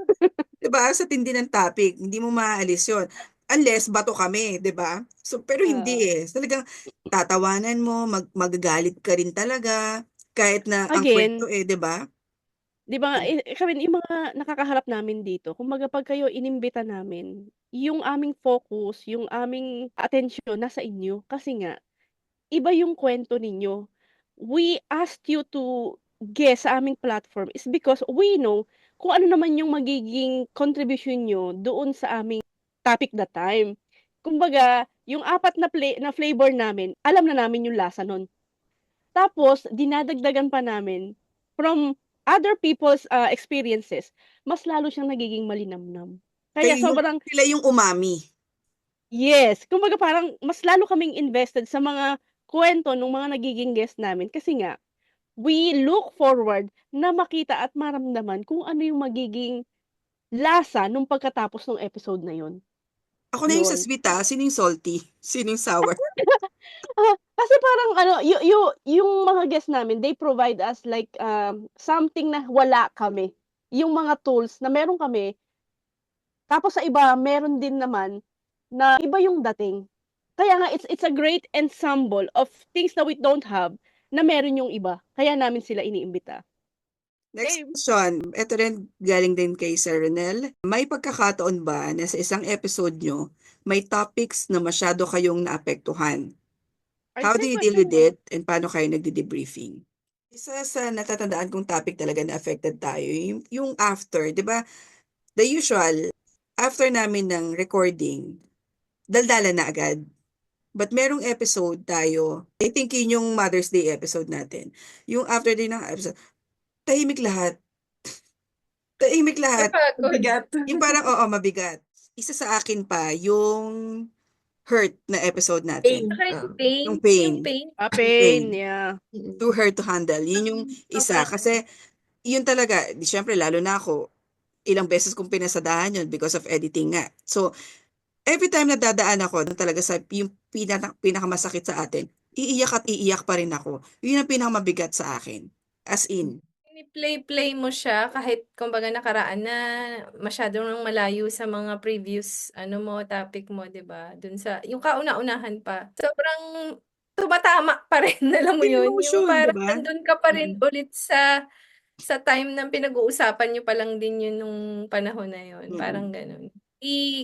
'di ba, sa tindi ng topic, hindi mo maaalis 'yon. Unless bato kami, 'di ba? So, pero hindi Oo. Talagang tatawanan mo, magagalit ka rin talaga, kahit na ang kwento Again, 'di ba? 'di ba, kami yung mga nakakaharap namin dito, kumbaga 'pag kayo inimbita namin, yung aming focus, yung aming atensyon nasa inyo. Kasi nga, iba yung kwento ninyo. We asked you to guest sa aming platform is because we know kung ano naman yung magiging contribution niyo doon sa aming topic that time. Kumbaga, yung 4 na flavor namin, alam na namin yung lasa nun. Tapos dinadagdagan pa namin from other people's, experiences, mas lalo siyang nagiging malinamnam. Kaya Sila yung umami. yes, kumbaga parang mas lalo kaming invested sa mga kuwento nung mga nagiging guest namin kasi nga, we look forward na makita at maramdaman kung ano yung magiging lasa nung pagkatapos nung episode na yun. Ako na yung sa Yun. sweet sino yung salty? Sino yung sour? Kasi parang yung mga guest namin, they provide us like, something na wala kami. Yung mga tools na meron kami, tapos sa iba meron din naman na iba yung dating. Kaya nga it's a great ensemble of things that we don't have na meron yung iba. Kaya namin sila iniimbita. Next Game. question, ito rin galing din kay Sir Ronel. May pagkakataon ba na sa isang episode nyo, may topics na masyado kayong naapektuhan? Ay, How do you deal question with mo. it and paano kayo nagde-debriefing? Isa sa natatandaan kong topic talaga na affected tayo, yung after, 'di ba? The usual, after namin ng recording, daldala na agad. But merong episode tayo, I think yun yung Mother's Day episode natin. Yung after din ng episode, tahimik lahat. Tahimik lahat. Napagod. Bigat. Yung parang, oo, mabigat. Isa sa akin pa, yung hurt na episode natin. Kahit Ah. pain, Yung pain. yung pain. Pain, yeah. Too hurt to handle. Yun yung isa. Kasi, yun talaga, syempre, lalo na ako, ilang beses kong pinasadahan yun because of editing nga. So, every time na dadaan ako, doon talaga sa yung pinakamasakit sa atin, iiyak at iiyak pa rin ako. Yun ang pinakamabigat sa akin. As in. Play mo siya kahit kumbaga nakaraan na masyado nang malayo sa mga previous topic mo, 'di ba? Dun sa yung kauna-unahan pa. Sobrang tumatama pa rin, alam mo Yung yun? Yung emotion, di parang ba? nandun ka pa rin Mm. ulit sa time ng pinag-uusapan niyo pa lang din yun nung panahon na yun, parang Mm. ganun.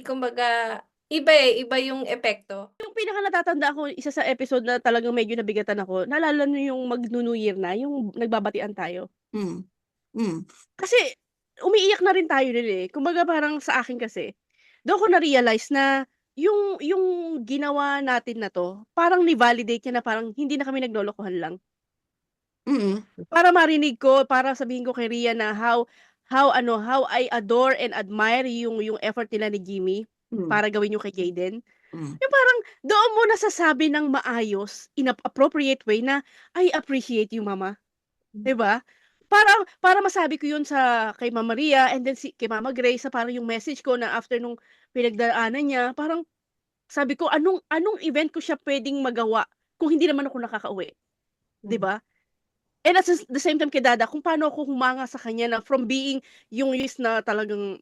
Kumbaga iba yung epekto. Yung pinaka natatandaan ko, isa sa episode na talagang medyo nabigatan ako, naalala niyo yung mag-New Year na, yung nagbabatian tayo? Mm. Mm. Kasi umiiyak na rin tayo nun, eh. Kumbaga parang sa akin kasi, dun ko na-realize na yung ginawa natin na 'to, parang ni-validate niya na parang hindi na kami naglolokohan lang. Mm. Para marinig ko, para sabihin ko kay Rian na how I adore and admire yung effort nila ni Jimmy Mm. para gawin yung kay Jayden. Mm. Yung parang doon mo nasasabi ng maayos, in a appropriate way na, "I appreciate you, mama." 'Di ba? Para masabi ko yun kay Mama Ria and then kay Mama Grace na parang yung message ko na after nung pinagdaanan niya, parang sabi ko, anong event ko siya puwedeng magawa kung hindi naman ako nakakauwi, 'di ba? And at the same time kay Dada, kung paano ako humanga sa kanya na from being yung list na talagang,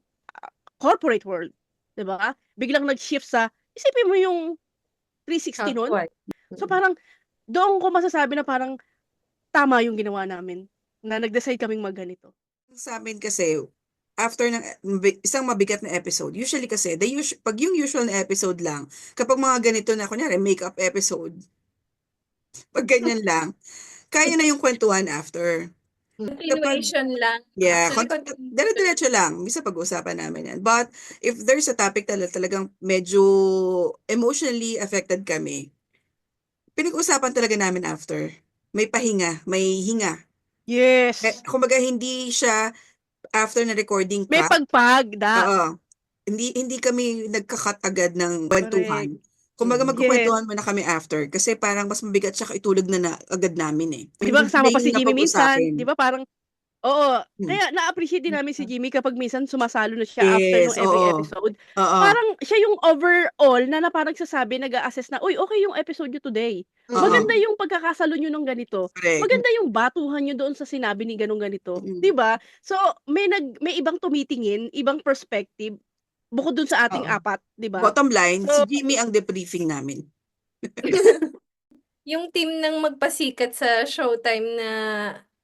corporate world, 'di ba? Biglang nag-shift isipin mo yung 360 nun. Housewife. So parang doon ko masasabi na parang tama yung ginawa namin, na nag-decide kaming magganito. Sa amin kasi, after ng isang mabigat na episode, usually kasi, pag yung usual na episode lang, kapag mga ganito na, kunyari, makeup episode, pag ganyan lang, kaya na yung kwentuhan after. Kapag, Continuation lang. yeah, Actually, continuation. dire-diretso lang, bisa pag-uusapan namin yan. But, if there's a topic talagang medyo emotionally affected kami, pinag-usapan talaga namin after. May pahinga, may hinga. Yes. Kumbaga, hindi siya after na recording May cut. pagpag. Oo. Hindi kami nagka-cut agad ng Correct. kwentuhan. Kumbaga Yes. magkukwentuhan muna kami after kasi parang mas mabigat siya kaitulog na agad namin, eh. 'Di ba Hindi kasama na pa si yung Jimmy minsan, napag-usapin. 'di ba parang oo, Hmm. kaya na-appreciate din namin si Jimmy kapag minsan sumasalo na siya after Yes, nung every oo. episode. Oo. Parang siya yung overall na parang nagsasabi, nag-a-assess na, "Uy, okay yung episode niyo today. Oo. Maganda yung pagkakasalo niyo ng ganito. Correct. Maganda yung batuhan niyo doon sa sinabi ni ganito." 'Di ba? So, may ibang tumitingin, ibang perspective, bukod dun sa ating Oo. 4, 'di ba? Bottom line, si So, Jimmy ang debriefing namin. Yung team ng magpasikat sa Showtime na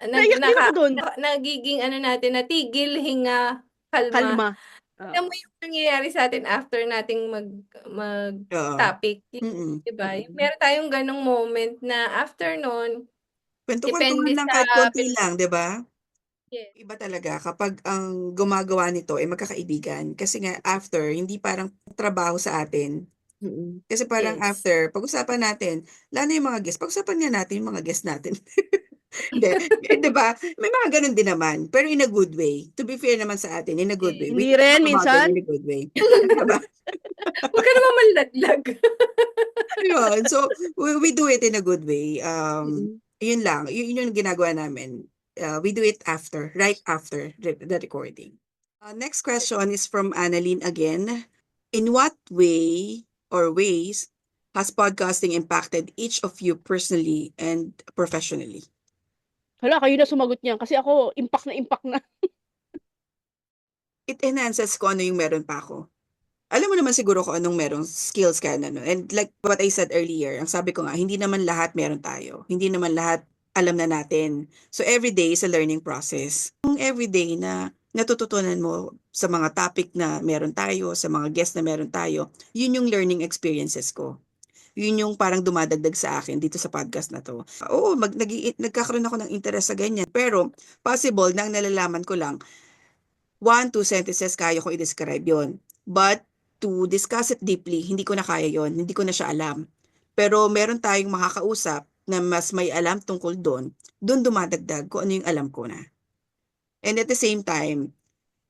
naiyak din ako dun. nagiging natin na tigil, hinga, kalma. Kalma. Alam mo yung nangyayari sa atin after nating Oo. topic, Mm. 'di ba? Meron tayong ganong moment na after nun, Kwentu-kwentuhan depende lang sa kahit konti lang, 'di ba? yes. Iba talaga kapag ang gumagawa nito ay magkakaibigan. Kasi nga after, hindi parang trabaho sa atin. Kasi parang Yes. after, pag-usapan natin, lalo na yung mga guest, pag-usapan nga natin yung mga guest natin. Hindi, 'di ba? May mga ganun din naman, pero in a good way. To be fair naman sa atin, in a good way. We Hindi rin talk about them minsan. in a good way. 'Di ba? Huwag ka naman manlaglag. Yun. So, we do it in a good way. Mm. Yun lang. Yun yung ginagawa namin. We do it right after the recording. Next question is from Annalyn again. In what way or ways has podcasting impacted each of you personally and professionally? Hala, kayo na sumagot niyan kasi ako impact na. It enhances kung ano yung meron pa ako. Alam mo naman siguro kung anong merong skills ka na, no? And like what I said earlier, ang sabi ko nga, hindi naman lahat meron tayo. Hindi naman lahat alam na natin. So every day is a learning process. Kung every day na natututunan mo sa mga topic na meron tayo, sa mga guests na meron tayo, yun yung learning experiences ko. Yun yung parang dumadagdag sa akin dito sa podcast na to. Oo, nagkakaroon ako ng interest sa ganyan. Pero possible na ang nalalaman ko lang, 1-2 sentences kaya kong i-describe yon. But to discuss it deeply, hindi ko na kaya yon. Hindi ko na siya alam. Pero meron tayong makakausap na mas may alam tungkol doon dumadagdag kung ano yung alam ko na. And at the same time,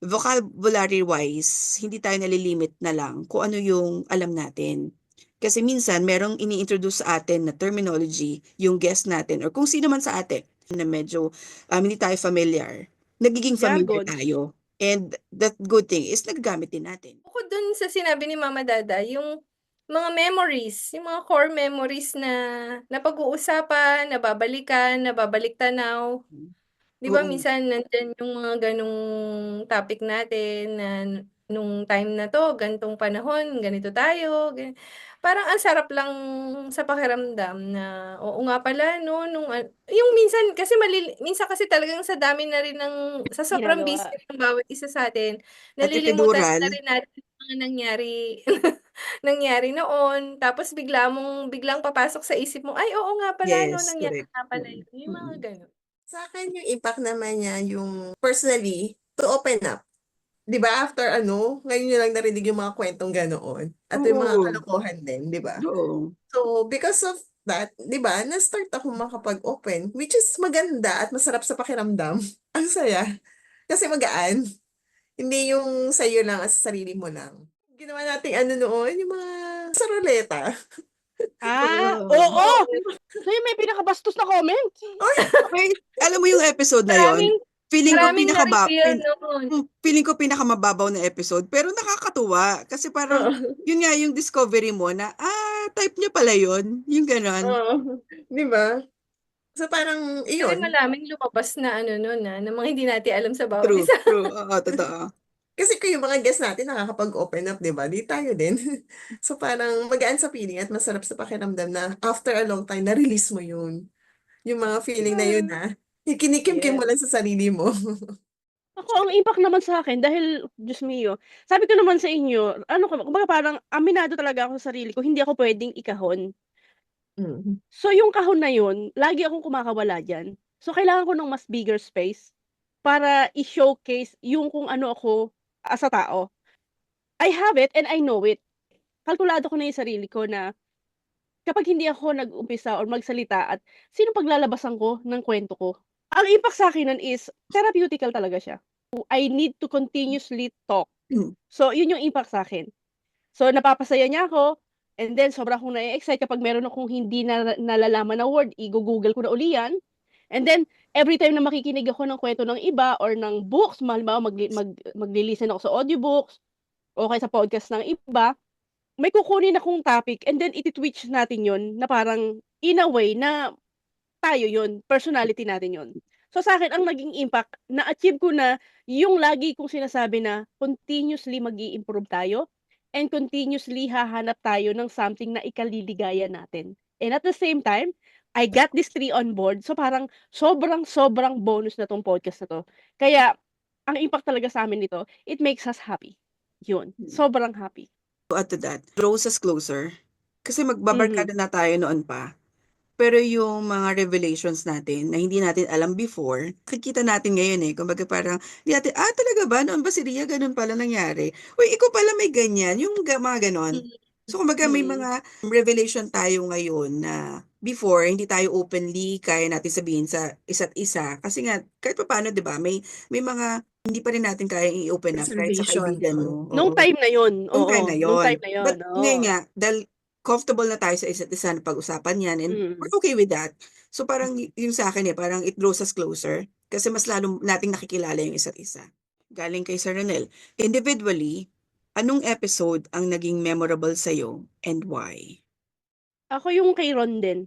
vocabulary-wise, hindi tayo nalilimit na lang kung ano yung alam natin. Kasi minsan, merong ini-introduce sa atin na terminology, yung guest natin, or kung sino man sa atin, na medyo hindi tayo familiar, nagiging familiar Jargon. tayo. And that good thing is nagagamit din natin. Bukod dun sa sinabi ni Mama Dada, yung mga memories, yung mga core memories na napag-uusapan, nababalikan, nababalik-tanaw. Di ba Oo. minsan nandyan yung mga ganong topic natin na nung time na to, ganitong panahon, ganito tayo. Parang ang sarap lang sa pakiramdam na, oo nga pala, no, yung minsan kasi minsan kasi talagang sa dami na rin sa sobrang busy Ginagawa. ng bawat isa sa atin, At nalilimutan epidural. na rin natin yung mga nangyari noon, tapos biglang papasok sa isip mo, ay, oo nga pala, no, Yes, nangyari correct. nga pala yun. Yung mga Mm. ganon. Sa akin, yung impact naman niya, yung personally, to open up. Di ba, after ngayon nyo lang narinig yung mga kwentong ganoon. At yung mga Oo. kalokohan din, di ba? Oo. So, because of that, di ba, na-start ako makapag-open, which is maganda at masarap sa pakiramdam. Ang saya. Kasi magaan. Hindi yung sa'yo lang at sa sarili mo lang. Ginawa nating noon, yung mga saroleta. Oo. Oo! So yung may pinakabastos na comment. Okay, alam mo yung episode na yon, Maraming, feeling ko maraming na-reveal noon. feeling ko pinakamababaw na episode, pero nakakatuwa kasi parang yun nga yung discovery mo na type niya pala yun, yung ganon. Oo. Di ba? So, parang, Kasi iyon. maraming lumabas na noon na mga hindi natin alam sa bawat isa. True. Oo, totoo. Kasi kung yung mga guests natin nakakapag-open up, di ba? Di tayo din. So, parang magaan sa feeling at masarap sa pakiramdam na after a long time, na-release mo yun. Yung mga feeling na yun, kinikim-kim mo Yes. lang sa sarili mo. Ako, ang impact naman sa akin dahil, Diyos mio, sabi ko naman sa inyo, kumbaga parang aminado talaga ako sa sarili ko, hindi ako pwedeng ikahon. Mm. So, yung kahon na yun, lagi akong kumakawala diyan. So, kailangan ko ng mas bigger space para i-showcase yung kung ano ako as a tao. I have it and I know it. Kalkulado ko na yung sarili ko na kapag hindi ako nag-umpisa or magsalita at sino paglalabasan ko ng kwento ko. Ang impact sa akin nun is therapeutical talaga siya. I need to continuously talk. Mm. So, yun yung impact sa akin. So, napapasaya niya ako, and then sobra akong na-excite kapag meron akong hindi nalalaman na word, i-google ko na uli yan. And then, every time na makikinig ako ng kwento ng iba or ng books, halimbawa magli-listen ako sa audiobooks o kaya sa podcast ng iba, may kukunin akong topic and then iti-twitch natin yon na parang in a way na tayo yon, personality natin yon. So sa akin, ang naging impact, na-achieve ko na yung lagi kong sinasabi na continuously mag-i-improve tayo and continuously hahanap tayo ng something na ikaliligaya natin. And at the same time, I got this three on board. So parang sobrang bonus na tong podcast na to. Kaya, ang impact talaga sa amin nito, it makes us happy. Yun. Sobrang happy. To add to that, draws us closer. Kasi Mhm. magbabarkada na tayo noon pa. Pero yung mga revelations natin na hindi natin alam before, nakikita natin ngayon Kumbaga parang, hindi natin, talaga ba? Noon ba si Ria ganun pala nangyari? Uy, ikaw pala may ganyan. Yung mga ganon. So, kumbaga may mga revelation tayo ngayon na before, hindi tayo openly kaya natin sabihin sa isa't isa. Kasi nga, kahit pa paano, di ba, may mga hindi pa rin natin kayang i-open up kahit sa Reservation. kaibigan mo. Nung Oo. time na yun. Nung time na Nung yon. time na yun. But ngayon nga, dahil comfortable na tayo sa isa't isa na pag-usapan yan and we're okay with that. So parang yung sa akin parang it draws us closer kasi mas lalo nating nakikilala yung isa't isa. Galing kay Sir Ronel. Individually, anong episode ang naging memorable sa'yo and why? Ako yung kay Ron din.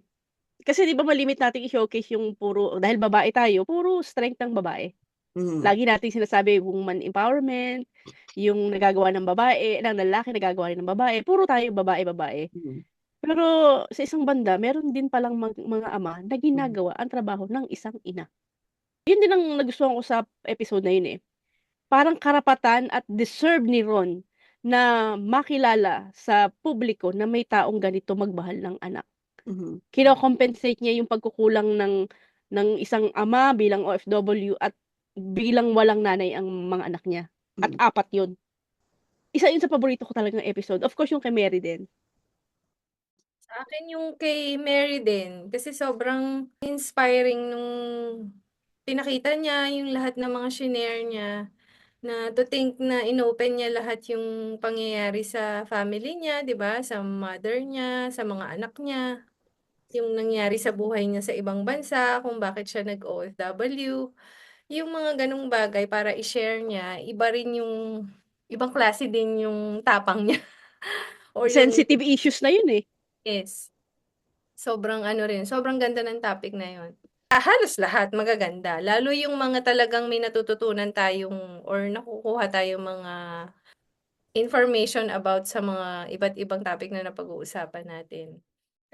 Kasi di ba malimit nating i-showcase yung dahil babae tayo, puro strength ng babae. Mm. Lagi nating sinasabi woman empowerment, yung nagagawa ng babae, ng lalaki nagagawa rin ng babae, puro tayo babae. Mm. Pero sa isang banda, meron din palang mga ama na ginagawa ang trabaho ng isang ina. Yun din ang nagustuhan ko sa episode na yun Parang karapatan at deserve ni Ron na makilala sa publiko na may taong ganito magmahal ng anak. Mhm. Kino-compensate niya yung pagkukulang ng isang ama bilang OFW at bilang walang nanay ang mga anak niya. At 4 yun. Isa yun sa paborito ko talagang episode. Of course, yung kay Mary din. Sa akin yung kay Mary din. Kasi sobrang inspiring nung pinakita niya yung lahat ng mga shinare niya. Na to think na inopen niya lahat yung pangyayari sa family niya, di ba? Sa mother niya, sa mga anak niya. Yung nangyari sa buhay niya sa ibang bansa, kung bakit siya nag-OFW. Yung mga ganong bagay para i-share niya, iba rin yung, ibang klase din yung tapang niya. Or yung, Sensitive issues na yun yes. Sobrang sobrang ganda ng topic na yun. halos lahat magaganda. Lalo yung mga talagang may natututunan tayong or nakukuha tayong mga information about sa mga iba't ibang topic na napag-uusapan natin.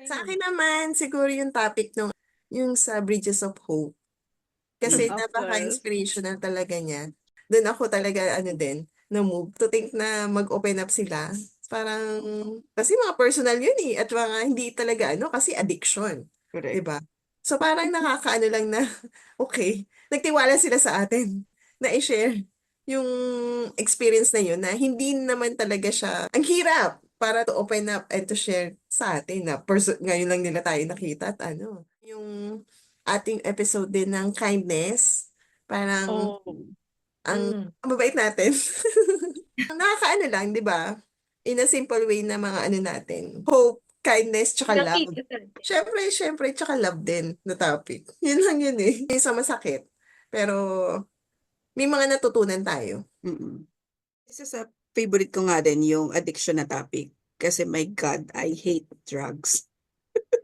Sa akin naman, siguro yung topic nung yung sa Bridges of Hope. Kasi Of course. napaka-inspirational talaga niya. Doon ako talaga, na-move to think na mag-open up sila. Parang, kasi mga personal yun eh. At mga hindi talaga, kasi addiction. Correct. Diba? So parang nakakaano lang na, okay, nagtiwala sila sa atin na i-share yung experience na yun na hindi naman talaga siya, ang hirap para to open up and to share sa atin na ngayon lang nila tayo nakita at yung ating episode din ng kindness, parang Oh. ang babait natin. Nakakaano lang, di ba? In a simple way na mga natin. Hope, kindness, tsaka love. Syempre, tsaka love din na topic. Yun lang yun eh. Yung sa masakit. Pero, may mga natutunan tayo. Mm. Isa sa favorite ko nga din yung addiction na topic. Kasi my God, I hate drugs.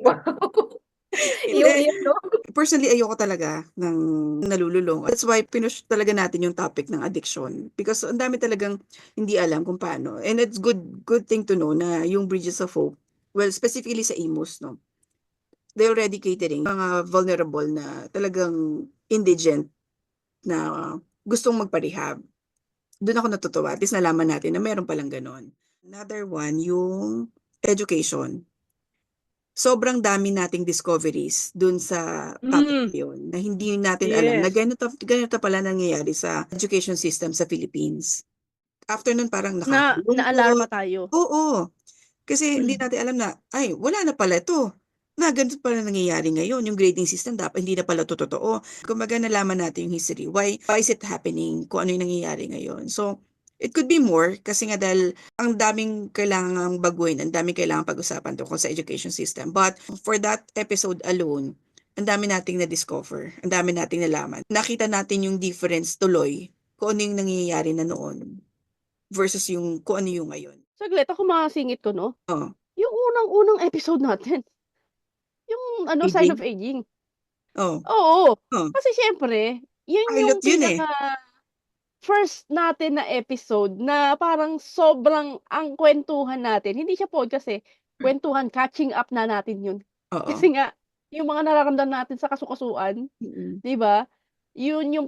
Wow. Yung Hindi. yun, no? Personally, ayoko talaga ng nalululong. That's why pinush talaga natin yung topic ng addiction. Because ang dami talagang hindi alam kung paano. And it's good thing to know na yung Bridges of Hope, well, specifically sa IMUS, no? They're already catering mga vulnerable na talagang indigent na gustong magpa-rehab. Doon ako natutuwa. At least nalaman natin na meron palang ganon. Another one, yung education. Sobrang dami nating discoveries dun sa topic na yun na hindi natin alam na Yes. ganito pala nangyayari sa education system sa Philippines. After nun parang Na naalarma nakakalungkot. tayo. Oo. Kasi hindi natin alam na, ay, wala na pala ito. Na ganito pala nangyayari ngayon. Yung grading system dapat hindi na pala ito totoo. Kumbaga nalaman natin yung history. Why is it happening? Kung ano yung nangyayari ngayon. So, it could be more kasi nga dahil ang daming kailangang baguhin, ang daming kailangang pag-usapan tungkol sa education system. But for that episode alone, ang dami nating na-discover, ang dami nating nalaman. Nakita natin yung difference tuloy kung ano yung nangyayari na noon versus yung kung ano yung ngayon. Saglit, ako masingit ko, no? Oh, Yung unang-unang episode natin, yung sign aging? of aging. Oh, Oo. oh. Kasi syempre, yun Pilot yung yun eh. first natin na episode na parang sobrang ang kwentuhan natin. Hindi siya podcast eh. Kwentuhan, catching up na natin yun. Oo. Kasi nga, yung mga nararamdaman natin sa kasukasuan, Mm-mm. di ba? Yun yung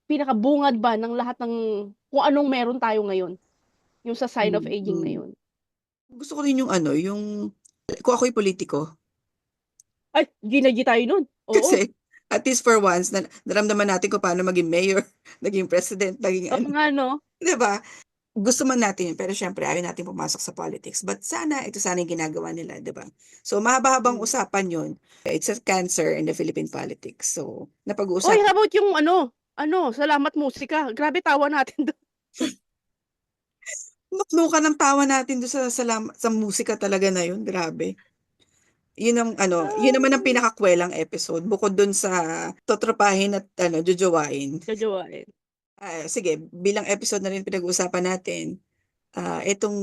pinakabungad ba ng lahat ng kung anong meron tayo ngayon. Yung sa sign of aging na yun. Gusto ko rin yung yung kung ako'y politiko. Ay, G tayo nun. Oo. Kasi at least for once, naramdaman natin kung paano maging mayor, naging president, naging Oo nga, no? Di ba? Gusto man natin yun, pero syempre ayaw natin pumasok sa politics. But ito sana yung ginagawa nila, di ba? So, mahaba-habang usapan yun. It's a cancer in the Philippine politics. So, Oy, napag-uusapan. how about yung Salamat Musika. Grabe tawa natin doon. Nuknukan ng tawa natin doon sa musika talaga na yun. Grabe. Yun ang yun naman ang pinakakwelang episode bukod dun sa totropahin at jojowain. Jojowain. Sige, bilang episode na rin pinag-uusapan natin. Itong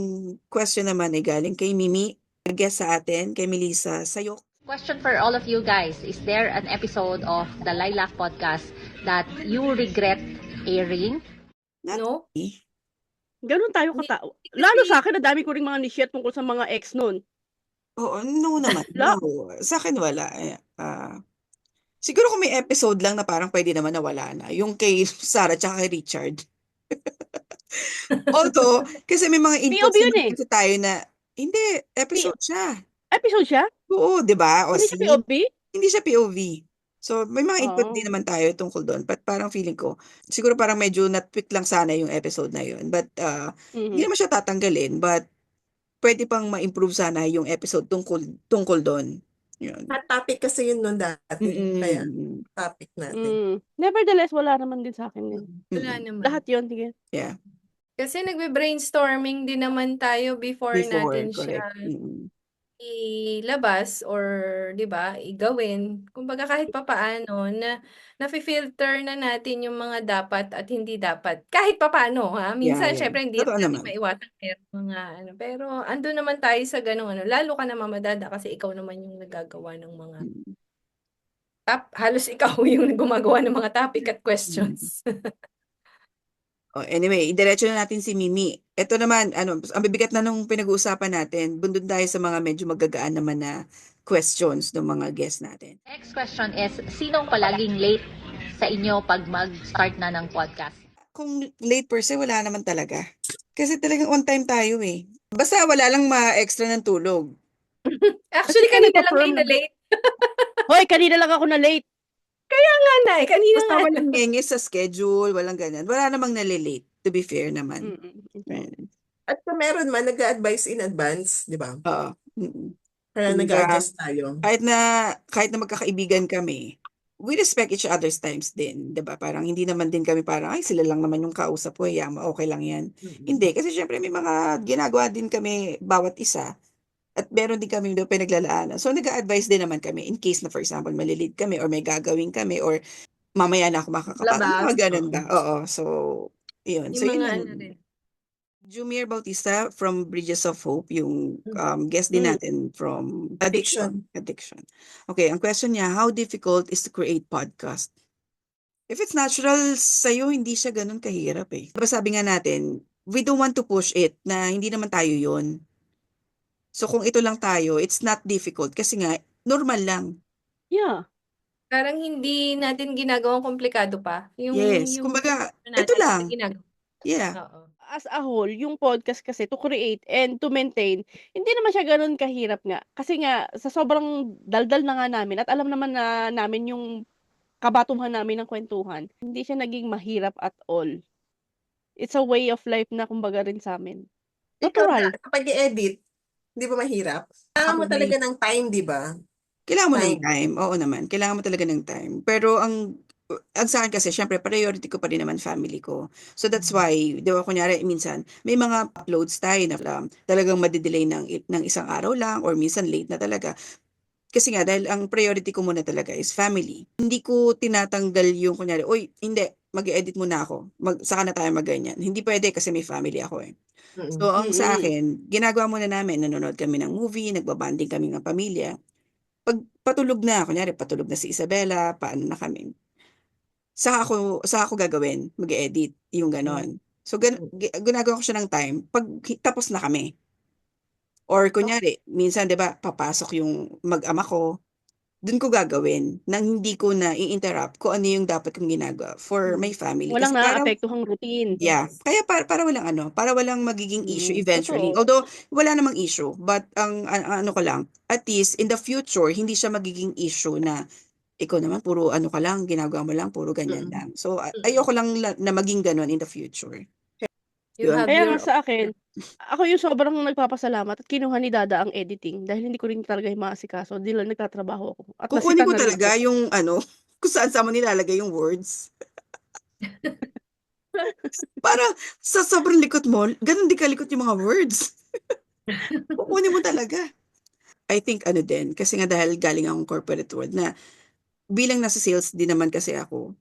question naman ay galing kay Mimi. Guest sa atin, kay Melissa Sayok. Question for all of you guys. Is there an episode of the Lilac Podcast that you regret airing? No? Ganun tayo katao. Lalo sa akin, dami ko ring mga ni-share tungkol sa mga ex nun. Oo, no naman. Wala. No. Sa akin wala. Siguro kung may episode lang na parang pwede naman na wala na. Yung kay Sarah tsaka kay Richard. Although, kasi may mga inputs POV yun naman eh. kasi tayo na, hindi, episode siya. Episode siya? Oo, di ba? O Hindi siya see? POV? Hindi siya POV. So, may mga input Oo. din naman tayo tungkol doon. But parang feeling ko, siguro parang medyo na-tweak lang sana yung episode na yun. But, hindi naman siya tatanggalin. But, pwede pang ma-improve sana yung episode tungkol doon. Yun. Hot topic kasi yun nun dati. Kaya, topic natin. Nevertheless, wala naman din sa akin yun. Wala naman. Lahat yun, sige. Yeah. Kasi nagbe-brainstorming din naman tayo before natin siya correct. ilabas or 'di ba, igawin. Kumbaga kahit papaano nafi-filter na natin yung mga dapat at hindi dapat. Kahit papaano ha. Minsan Yeah. syempre hindi Totoo natin naman. maiwasan merong mga pero andun naman tayo sa ganung lalo ka naman madada kasi ikaw naman yung nagagawa ng mga halos ikaw yung gumagawa ng mga topic at questions. Anyway, diretso na natin si Mimi. Ito naman, ang bibigat na nung pinag-uusapan natin, bundod tayo sa mga medyo magagaan naman na questions ng mga guests natin. Next question is, sinong palaging late sa inyo pag mag-start na ng podcast? Kung late per se, wala naman talaga. Kasi talagang on time tayo eh. Basta wala lang ma-extra ng tulog. Actually, Kasi kanina lang kayo confirm na na- late. Hoy, kanina lang ako na late. Kanina, kanina Basta nga. walang ngenge sa schedule, walang ganyan. Wala namang nalilate, to be fair naman. Mm-mm. At kung meron man, nag-a-advise in advance, di ba? Oo. Mm-mm. Kaya Kumbaga, nag-a-adjust tayo. kahit na magkakaibigan kami, we respect each other's times din, 'di ba? Parang hindi naman din kami parang ay sila lang naman yung kausap ko, okay lang 'yan. Hindi kasi syempre may mga ginagawa din kami bawat isa at meron din kami doon pinaglalaanan. So nag-a-advise din naman kami in case na for example malilate kami or may gagawin kami or mamaya na ako makakapagod. Labas, Mga ganun oo. ba? Oo. So, yun. Yung So, yun mga lang. ano rin. Jumir Bautista from Bridges of Hope, yung guest din natin from Addiction. Addiction. Okay, ang question niya, how difficult is to create podcast? If it's natural sa'yo, hindi siya ganun kahirap eh. Diba sabi nga natin, we don't want to push it na hindi naman tayo yun. So kung ito lang tayo, it's not difficult kasi nga, normal lang. Yeah. Parang hindi natin ginagawang komplikado pa. Yes, kumbaga, natin ito lang. na ginagawa. Yeah. Oo. As a whole, yung podcast kasi to create and to maintain, hindi naman siya ganun kahirap nga. Kasi nga, sa sobrang daldal na nga namin at alam naman na namin yung kabatuhan namin ng kwentuhan, hindi siya naging mahirap at all. It's a way of life na kumbaga rin sa amin. Natural. Ikaw, kapag i-edit, hindi ba mahirap? Kailangan mo Ako, talaga ng time, di ba? Kailangan mo ng time. Oo naman. Kailangan mo talaga ng time. Pero ang sa akin kasi, syempre, priority ko pa rin naman family ko. So that's why, di ba, kunyari, minsan, may mga uploads tayo na talagang madidelay ng isang araw lang or minsan late na talaga. Kasi nga, dahil ang priority ko muna talaga is family. Hindi ko tinatanggal yung, kunyari, oy, hindi, mag-edit muna ako. Saka na tayo mag-ganyan. Hindi pwede kasi may family ako eh. So, ang sa akin, ginagawa muna namin, nanonood kami ng movie, nagbabanding kami ng pamilya. Pag patulog na, kunyari, patulog na si Isabela, paano na kami. Saka ako gagawin, mag-edit, yung ganon. So, ginagawa ko siya ng time, pag tapos na kami. Or kunyari, minsan, di ba, papasok yung mag-ama ko, dun ko gagawin, nang hindi ko na i-interrupt kung ano yung dapat kong ginagawa for my family. Walang Kasi parang, naapektuhang routine. yeah. Kaya para walang magiging issue eventually. Totoo. Although, wala namang issue. But, ang ano ko lang, at least, in the future, hindi siya magiging issue na ikaw naman, puro ano ka lang, ginagawa mo lang, puro ganyan lang. So, ayoko lang na maging ganon in the future. You Yun. have Kaya your nga sa akin, ako yung sobrang nagpapasalamat at kinuha ni Dada ang editing dahil hindi ko rin talaga yung maasikaso. Di lang nagtatrabaho ako. At Kukunin nasita ko na rin talaga ako. yung kung saan mo nilalagay yung words. Para sa sobrang likot mo, ganun di kalikot yung mga words. Kukunin mo talaga. I think din, kasi nga dahil galing akong corporate world na bilang nasa sales din naman kasi ako,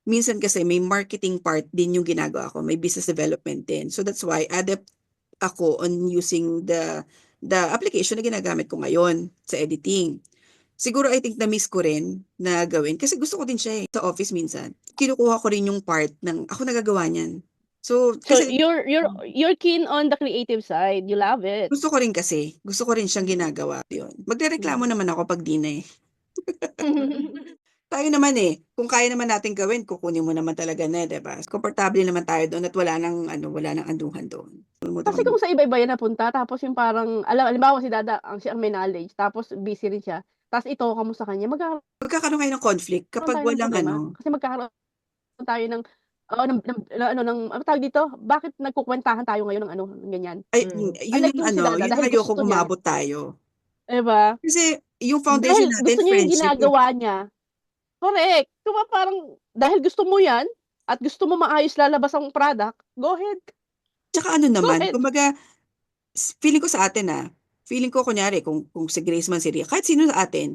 minsan kasi may marketing part din yung ginagawa ko, may business development din. So that's why adept ako on using the application na ginagamit ko ngayon sa editing. Siguro I think na-miss ko rin na gawin kasi gusto ko din siya sa office minsan. Kinukuha ko rin yung part ng ako nagagawa niyan. So, So, kasi you're keen on the creative side. You love it. gusto ko rin kasi. Gusto ko rin siyang ginagawa. Yun. Magrereklamo naman ako pag di na eh. Tayo naman eh. Kung kaya naman natin gawin, kukunin mo naman talaga na, diba? Komportable naman tayo doon at wala nang anduhan doon. Kasi kung sa iba-iba yan napunta, tapos yung parang, alimbawa si Dada, siya ang may knowledge, tapos busy rin siya, tapos ito ka mo sa kanya, magkakaroon Magkakaroon kayo ng conflict kapag tayo ng walang problema. Kasi magkakaroon tayo ng, ano tawag dito, bakit nagkukwentahan tayo ngayon ng ng ganyan? ay, yun Unlike yung yung si Dada, yun dahil ayoko gusto niya, kumabot tayo. diba? Kasi yung foundation Dahil natin, gusto niya yung friendship. ginagawa niya, correct. Kung parang, dahil gusto mo yan, at gusto mo maayos lalabas ang product, go ahead. Tsaka ano naman, ahead. kumbaga, feeling ko sa atin feeling ko kunyari, kung si Grace man, si Ria, kahit sino sa atin,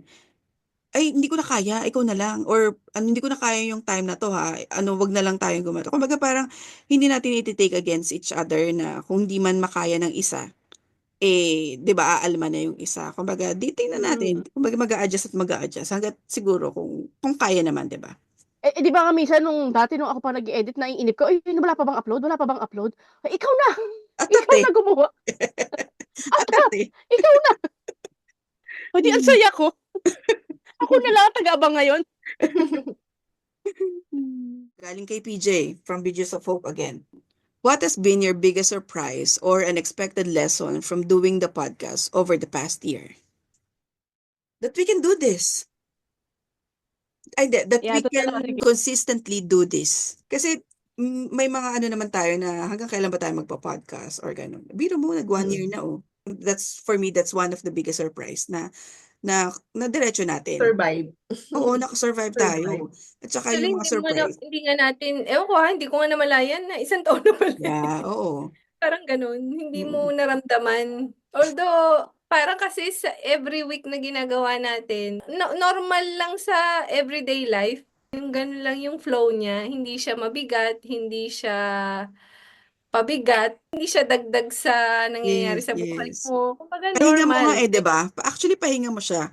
ay, hindi ko na kaya, ikaw na lang. Or, hindi ko na kaya yung time na to ha. Wag na lang tayong gumawa. Kumbaga parang, hindi natin iti-take against each other na kung hindi man makaya ng isa, 'di ba, aalma na yung isa. Kumbaga, tingnan natin. Kumbaga, mag-a-adjust at mag-a-adjust hangga't siguro kung kaya naman, 'di ba? Eh, di ba nga minsan nung dati nung ako pa nag-e-edit naiinip ko, "Ay, wala pa bang upload? Wala pa bang upload?" Ay, ikaw na! Ikaw Atarte. na gumawa. Atarte. Ikaw na! O di ang Hmm. saya ko. Ako na lang ang taga-abang ngayon. Galing kay PJ from Bridges of Hope again. What has been your biggest surprise or unexpected lesson from doing the podcast over the past year? That we can do this. That Yeah, we can totoo. consistently do this. Kasi may mga ano naman tayo na hanggang kailan ba tayo magpa-podcast or ganun. Biro mo, nag 1 year na For me, that's one of the biggest surprise na diretso natin. Survive. Oo, nakasurvive tayo. Survive. At saka Actually, yung mga surprise. hindi nga natin, ewan ko hindi ko nga namalayan na 1 taon na pala. Yeah, oo. Parang ganun, hindi mo naramdaman. Although, parang kasi sa every week na ginagawa natin, normal lang sa everyday life. Yung ganun lang yung flow niya. Hindi siya mabigat, hindi siya pabigat, hindi siya dagdag sa nangyayari Yes, sa buhay yes. mo. Kumbaga Pahinga mo nga normal. 'di ba? Actually, pahinga mo siya.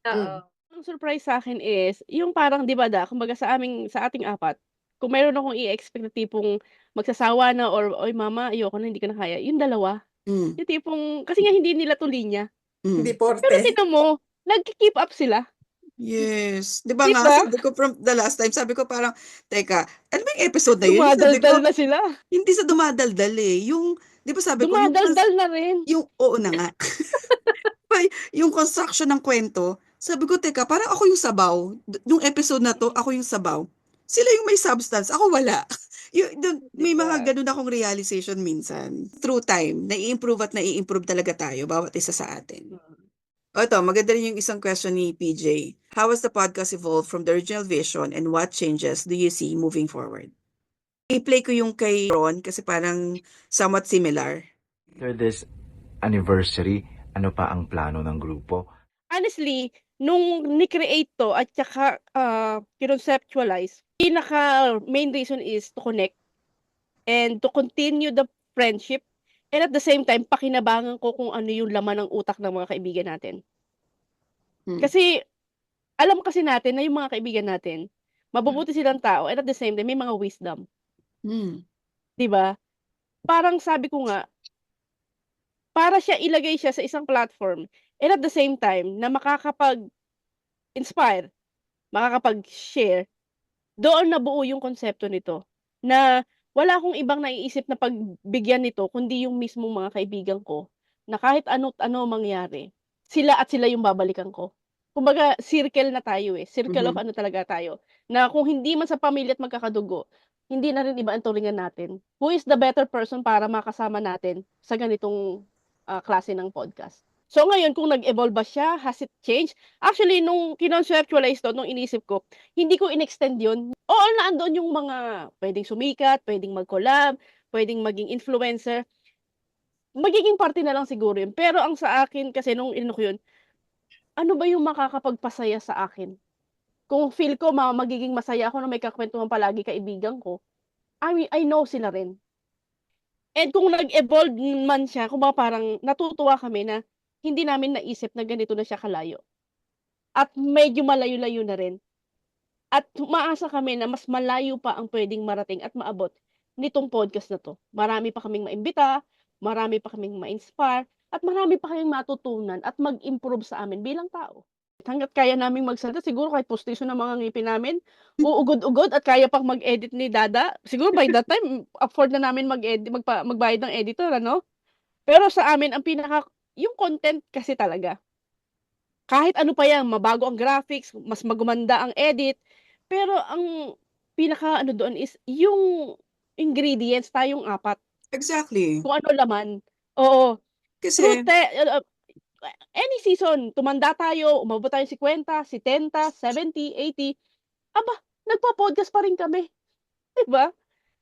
Oo. Ang surprise sa'kin is, yung parang 'di ba kumbaga sa ating 4, kung meron akong i-expect na tipong magsasawa na or, "Oy mama, ayoko na, hindi ko na kaya." Yung 2, Hmm. yung tipong kasi nga hindi nila to linya. Hindi Hmm. Pero porte. tignan mo, nagki-keep up sila. Yes. 'Di ba 'Di nga, ba? sabi ko from the last time, sabi ko parang, "Teka, ano ba yung episode na yun?" Sabi ko, Dumadaldal na sila. hindi sa dumadaldal eh. Yung, 'di ba sabi ko, Dumadaldal na rin. oo na nga. Yung construction ng kwento, sabi ko, teka, parang ako yung sabaw. Yung episode na to, ako yung sabaw. Sila yung may substance, ako wala. May mga ganun akong realization minsan. Through time, nai-improve at nai-improve talaga tayo, bawat isa sa atin. O ito, maganda rin yung isang question ni PJ. How has the podcast evolved from the original vision and what changes do you see moving forward? I-play ko yung kay Ron kasi parang somewhat similar. After this anniversary, ano pa ang plano ng grupo? Honestly, nung ni-create to at saka kinonceptualize, pinaka main reason is to connect and to continue the friendship, and at the same time pakinabangan ko kung ano yung laman ng utak ng mga kaibigan natin. Kasi alam kasi natin na yung mga kaibigan natin, mabubuti silang tao, and at the same time may mga wisdom, Hmm. 'di ba? Parang sabi ko nga, para siya ilagay siya sa isang platform, and at the same time na makakapag-inspire, makakapag-share, doon nabuo yung konsepto nito, na wala akong ibang naiisip na pagbigyan nito kundi yung mismong mga kaibigan ko, na kahit ano't ano mangyari, sila yung babalikan ko. Kumbaga circle na tayo circle of ano talaga tayo, na kung hindi man sa pamilya at magkakadugo, hindi na rin iba ang turingan natin. Who is the better person para makasama natin sa ganitong klase ng podcast? So ngayon kung nag-evolve ba siya, has it changed? Actually nung kinonceptualize to, nung inisip ko, hindi ko in-extend yun. Oo, nandoon yung mga pwedeng sumikat, pwedeng mag-collab, pwedeng maging influencer. Magiging parte na lang siguro yun. Pero ang sa akin kasi nung inano ko yun, ano ba yung makakapagpasaya sa akin? Kung feel ko magiging masaya ako na may kakwentuhan palagi kaibigan ko, I know sila rin. And kung nag-evolve man siya, kumbaga parang natutuwa kami na hindi namin naisip na ganito na siya kalayo. At medyo malayo-layo na rin. At umaasa kami na mas malayo pa ang pwedeng marating at maabot nitong podcast na to. Marami pa kaming maimbita, marami pa kaming ma-inspire, at marami pa kaming matutunan at mag-improve sa amin bilang tao. Hangga't kaya naming magsalita, siguro kahit postisyon ng mga ngipin namin, uugod-ugod at kaya pang mag-edit ni Dada. Siguro by that time, afford na namin magbayad ng editor, ano? Pero sa amin, yung content kasi talaga. Kahit ano pa yan, mabago ang graphics, mas magumanda ang edit, pero ang pinaka ano doon is yung ingredients, tayong 4. Exactly. Kung ano laman. Oo. Kasi, Any season, tumanda tayo, umabot tayo 50, 70, 70, 80, aba, nagpo-podcast pa rin kami. 'Di ba?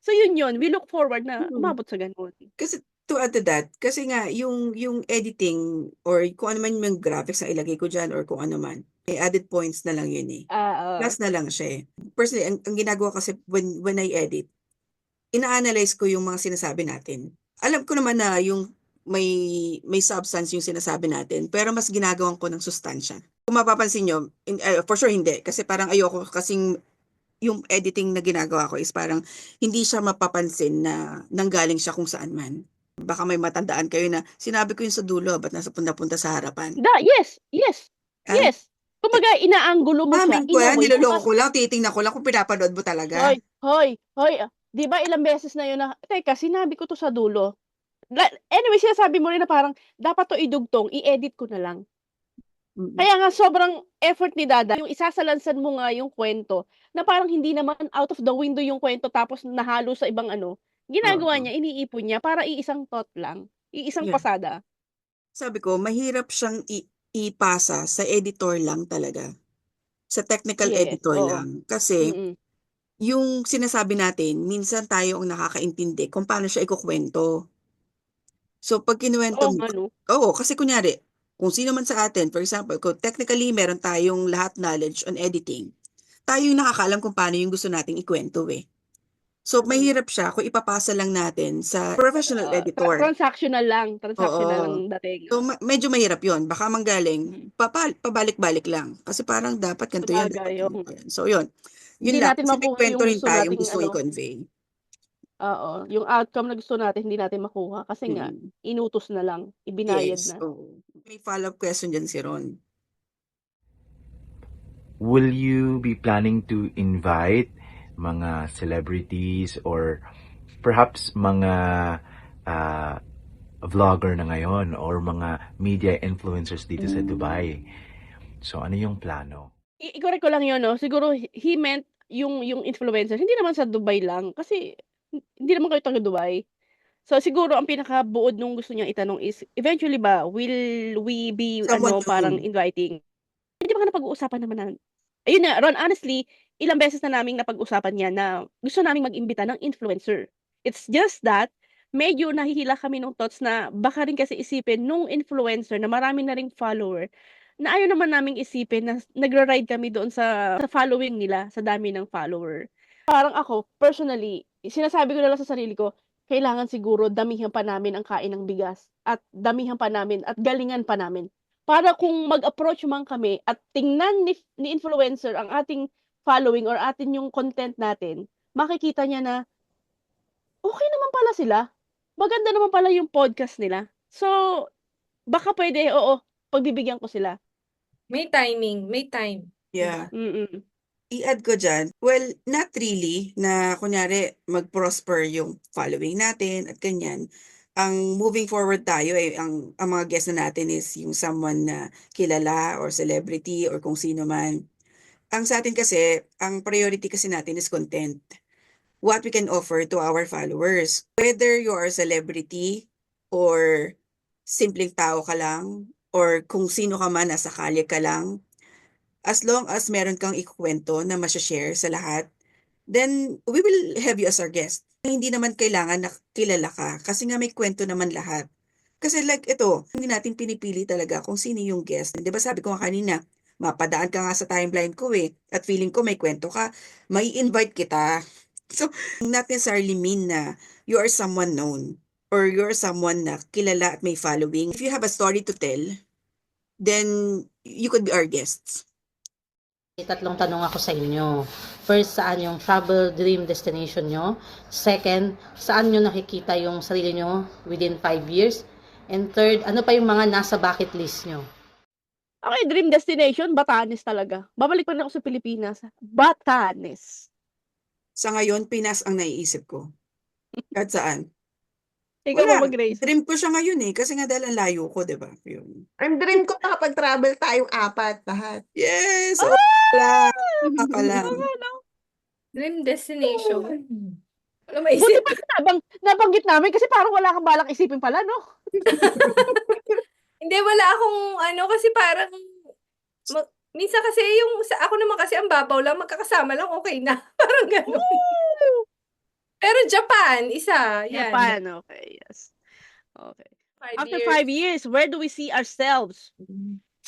So yun, we look forward na umabot sa gano'n. kasi to add to that, kasi nga yung editing or kung ano man yung graphics na ilagay ko dyan or kung ano man, may added points na lang yun Plus na lang siya Personally, ang ginagawa kasi when I edit, ina-analyze ko yung mga sinasabi natin. Alam ko naman na yung may substance yung sinasabi natin, pero mas ginagawan ko ng sustansya. Kung mapapansin nyo, for sure hindi, kasi parang ayoko kasing yung editing na ginagawa ko is parang hindi siya mapapansin na nanggaling siya kung saan man. Baka may matandaan kayo na sinabi ko yun sa dulo, ba't nasa punta-punta sa harapan? Yes, yes, Ah, yes. Kumbaga, inaanggulo mo siya Amin ko in a yan, way kung niloloko ko lang, titingnan ko lang kung pinapanood mo talaga. hoy. Di ba ilang beses na yun na, teka, sinabi ko to sa dulo. Anyway, sinasabi mo rin na parang, dapat to idugtong, i-edit ko na lang. Mm. Kaya nga, sobrang effort ni Dada, yung isasalansan mo nga yung kwento, na parang hindi naman out of the window yung kwento, tapos nahalo sa ibang ginagawa Oo. niya, iniipon niya, para iisang thought lang, iisang Yeah. pasada. Sabi ko, mahirap siyang ipasa sa editor lang talaga. Sa technical Yes, editor oo. lang. Kasi, Mm-mm. yung sinasabi natin, minsan tayo ang nakakaintindi kung paano siya ikukwento. So, pag kinuwento Oo mo, nga, no? oo, kasi kunyari, kung sino man sa atin, for example, kung technically meron tayong lahat knowledge on editing, tayo yung nakakaalam kung paano yung gusto nating ikwento eh. So, mahirap siya kung ipapasa lang natin sa professional editor. Transactional lang Oo. dating. So, medyo mahirap yon. Baka manggaling, pabalik-balik lang. Kasi parang dapat ganito yan, dapat Sabagay, oo. ganito yan. So, yun. Yun Hindi lang. natin Kasi may makuha kwento yung rin gusto tayong nating gusto i-convey. oo, yung outcome na gusto natin hindi natin makuha kasi nga Mm. inutos na lang, ibinayad Yes. na. Oo. May follow-up question dyan si Ron. Will you be planning to invite mga celebrities or perhaps mga vlogger na ngayon or mga media influencers dito sa Dubai? So, ano yung plano? I-correct ko lang yun, no? Siguro he meant yung influencer, hindi naman sa Dubai lang kasi hindi naman kayo taga Dubai. So siguro ang pinakabuod nung gusto niyang itanong is eventually ba will we be Someone parang known. inviting? Hindi ba napag-uusapan naman na ayun na, Ron, honestly, ilang beses na naming napag-usapan yan na gusto naming mag-imbita ng influencer. It's just that medyo nahihila kami ng thoughts na baka rin kasi isipin nung influencer na marami na ring follower na ayaw naman naming isipin na nagra-ride kami doon sa following nila, sa dami ng follower. Parang ako, personally, sinasabi ko na lang sa sarili ko, kailangan siguro damihan pa namin ang kain ng bigas at damihan pa namin at galingan pa namin. Para kung mag-approach man kami at tingnan ni influencer ang ating following or atin yung content natin, makikita niya na okay naman pala sila. Maganda naman pala yung podcast nila. So, baka pwede, oo, pagbibigyan ko sila. May timing, may time. Yeah. Mm-mm. I-add ko dyan, well, not really na kunyari mag-prosper yung following natin at ganyan. Ang moving forward tayo ang mga guest na natin is yung someone na kilala or celebrity or kung sino man. Ang sa atin kasi, ang priority kasi natin is content. What we can offer to our followers. Whether you are a celebrity or simpleng tao ka lang or kung sino ka man, nasa kalye ka lang, as long as meron kang ikukwento na masya-share sa lahat, then we will have you as our guest. Hindi naman kailangan na kilala ka kasi nga may kwento naman lahat. Kasi like ito, hindi natin pinipili talaga kung sino yung guest. Di ba sabi ko nga kanina, mapadaan ka nga sa timeline ko at feeling ko may kwento ka, may invite kita. So, not necessarily mean na you are someone known or you're someone na kilala at may following. If you have a story to tell, then you could be our guests. Tatlong tanong ako sa inyo. First, saan yung travel dream destination nyo? Second, saan nyo nakikita yung sarili nyo within 5 years? And third, ano pa yung mga nasa bucket list nyo? Okay, dream destination, Batanes talaga. Babalik pa rin ako sa Pilipinas. Batanes. Sa ngayon, Pinas ang naiisip ko. At saan? Ikaw Wala. ba mag-raise? Dream ko siya ngayon kasi nga dahil ang layo ko, di ba? Yun. Ang dream ko nakapag-travel tayong apat lahat. Yes! Oh, lang. Nakakalam. Dream destination. Wala Buti maisip. pa nabanggit namin kasi parang wala kang balak isipin pala, no? Hindi, wala akong kasi parang minsan kasi ako naman kasi ang babaw lang, magkakasama lang, okay na. Parang gano'n. Pero Japan, isa. Yan. Japan, okay, yes. Okay. 5 After years. 5 years, where do we see ourselves?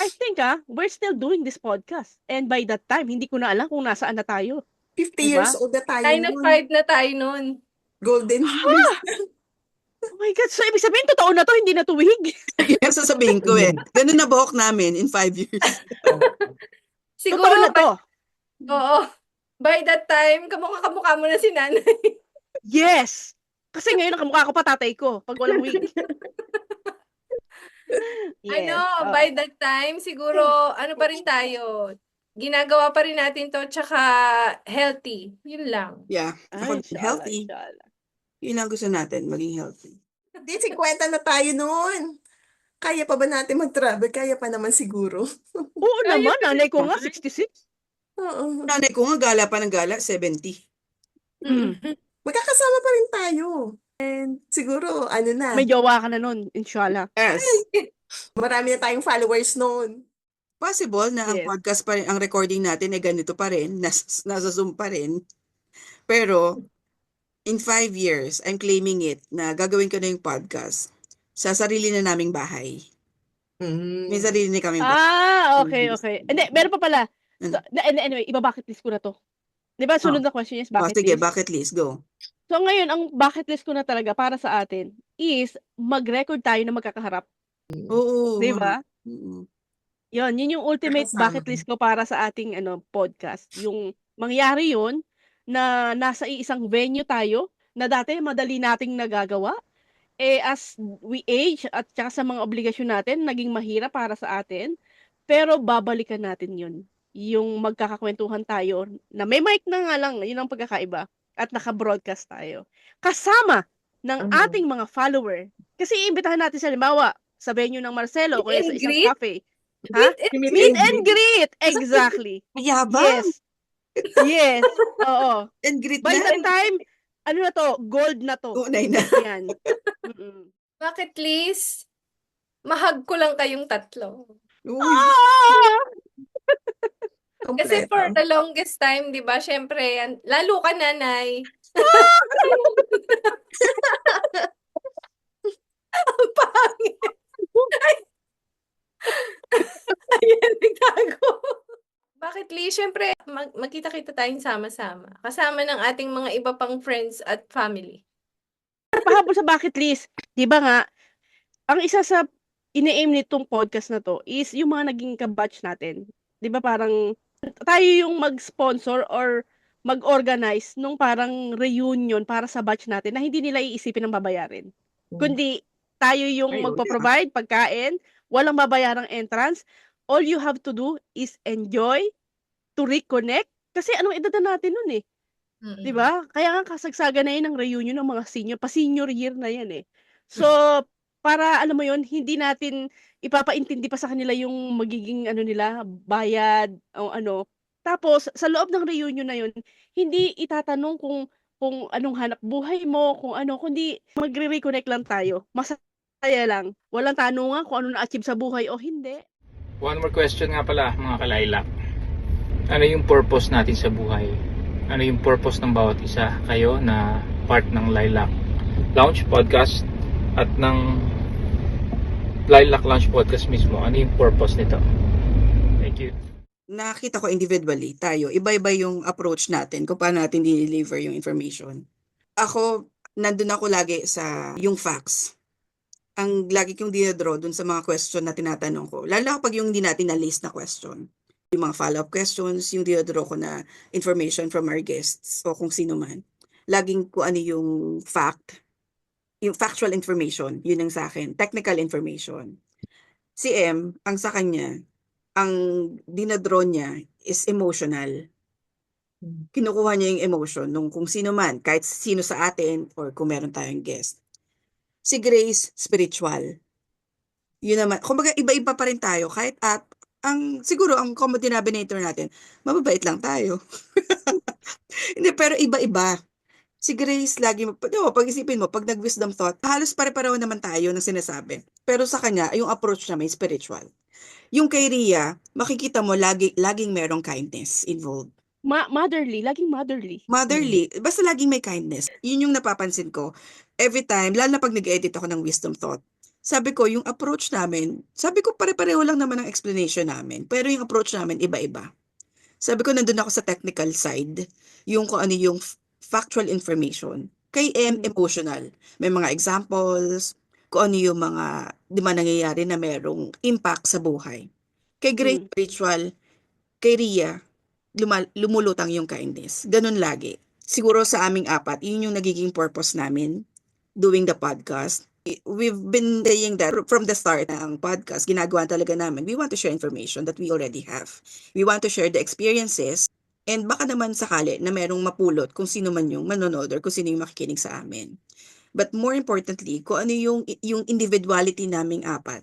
I think, we're still doing this podcast. And by that time, hindi ko na alam kung nasaan na tayo. 50 Diba? years old na tayo 9 of nun. 5 na tayo nun. Golden years. Oh my God. So, ibig sabihin, totoo na to, hindi na tuwig. Yan sasabihin ko eh. Ganun na buhok namin in 5 years. Siguro, Totoo na to. oo. By that time, kamukha mo na si nanay. Yes. Kasi ngayon, nakamukha ko pa tatay ko pag walang wig. Yes. oo. By that time, siguro, ano pa rin tayo, ginagawa pa rin natin to, tsaka healthy. Yun lang. Yeah. Ako, Inshallah, healthy. inshallah. Yun lang gusto natin, maging healthy. Di, 50 na tayo noon. Kaya pa ba natin mag-travel? Kaya pa naman siguro. Oo naman, nanay ko nga, 66. Oo. Nanay ko nga, gala pa ng gala, 70. Mm. Magkakasama pa rin tayo. And siguro, ano na, May jowa ka na nun, inshallah. Yes. marami na tayong followers noon. Possible na ang Yes. podcast pa rin, ang recording natin ay ganito pa rin, nasa Zoom pa rin. Pero, in 5 years, I'm claiming it na gagawin ko na yung podcast sa sarili na naming bahay. May sarili na kaming bahay. Okay, okay. Hindi, meron pa pala. So, anyway, iba-bucket list ko na to. Di ba, sunod na question is bucket Sige, list. bucket list, go. So, ngayon, ang bucket list ko na talaga para sa atin is mag-record tayo na magkakaharap. Oo. Di ba? Mm. Yun yung ultimate Kakasama. bucket list ko para sa ating podcast. Yung mangyari yun na nasa isang venue tayo na dati madali nating nagagawa. As we age at saka sa mga obligasyon natin, naging mahirap para sa atin. Pero babalikan natin yun. Yung magkakakwentuhan tayo na may mic na nga lang, yun ang pagkakaiba. At naka-broadcast tayo. Kasama ng ating mga follower. Kasi iimbitahan natin sa halimbawa, sa venue ng Marcelo, Meet kaya sa and isang greet? cafe. Ha? Meet and greet! Exactly. Yabang! Yes. Yes. Oo. And greet By na. that time, ano na to? Gold na to. Tunay na. Yan. Mm-mm. Bucket list, mahag ko lang kayong tatlo. Uy, Ah! Kasi Kompleto. for the longest time, di ba, syempre, lalo ka nanay. Ang pangit. Ayan, nagtago. Bucket list, syempre, magkita-kita tayong sama-sama. Kasama ng ating mga iba pang friends at family. Pahabol sa bucket list. Di ba nga, ang isa sa ine-aim nitong podcast na to is yung mga naging kabatch natin. Di ba parang tayo yung mag-sponsor or mag-organize nung parang reunion para sa batch natin na hindi nila iisipin ng babayarin. Kundi tayo yung Ay, magpo-provide pagkain, walang babayarang entrance. All you have to do is enjoy, to reconnect. Kasi anong edad na natin nun eh. Mm-mm. 'Di ba? Kaya nga kasagsagan na 'yan ng reunion ng mga senior, pa-senior year na 'yan eh. So, para alam mo 'yon, hindi natin ipapaintindi pa sa kanila yung magiging ano nila, bayad o ano. Tapos sa loob ng reunion na 'yon, hindi itatanong kung anong hanap buhay mo, kung ano, kundi magre-reconnect lang tayo. Masaya lang. Walang tanungan kung ano na-achieve sa buhay o hindi. One more question nga pala mga kalaylak. Ano yung purpose natin sa buhay? Ano yung purpose ng bawat isa? Kayo na part ng Lilac Lounge Podcast at ng Lilac Lounge Podcast mismo. Ano yung purpose nito? Thank you. nakita ko individually, tayo, iba-iba yung approach natin kung paano natin deliver yung information. Ako, nandun ako lagi sa yung facts. Ang lagi kong dinadraw dun sa mga question na tinatanong ko. Lalo na kapag yung hindi natin na-list na question. Yung mga follow-up questions, yung dinadraw ko na information from our guests o kung sino man. Laging kung ano yung fact, yung factual information, yun ang sa akin. Technical information. Si M, ang sa kanya, ang dinadraw niya is emotional. Kinukuha niya yung emotion nung kung sino man, kahit sino sa atin or kung meron tayong guest. Si Grace, spiritual. Yun naman, kumbaga iba-iba pa rin tayo kahit siguro ang common denominator natin, mababait lang tayo. Hindi, pero iba-iba. Si Grace lagi, pag-isipin mo, pag nag-wisdom thought, halos pare-pareho naman tayo ng sinasabi. Pero sa kanya, yung approach niya may spiritual. Yung kay Ria, makikita mo laging merong kindness involved. Motherly, laging motherly. Motherly, basta laging may kindness. Yun yung napapansin ko. Every time, lalo na pag nag-edit ako ng wisdom thought, sabi ko, yung approach namin, sabi ko pare-pareho lang naman ang explanation namin, pero yung approach namin iba-iba. Sabi ko, nandun ako sa technical side, yung kung ano yung factual information. Kay emotional. May mga examples, kung ano yung mga, di ba, nangyayari na merong impact sa buhay. Kay Grace Spiritual, kay Ria, lumulutang yung kindness. Ganun lagi. Siguro sa aming apat, yun yung nagiging purpose namin doing the podcast. We've been saying that from the start ng podcast, ginagawa talaga namin. We want to share information that we already have. We want to share the experiences and baka naman sakali na merong mapulot kung sino man yung manonood or kung sino yung makikinig sa amin. But more importantly, kung ano yung individuality naming apat,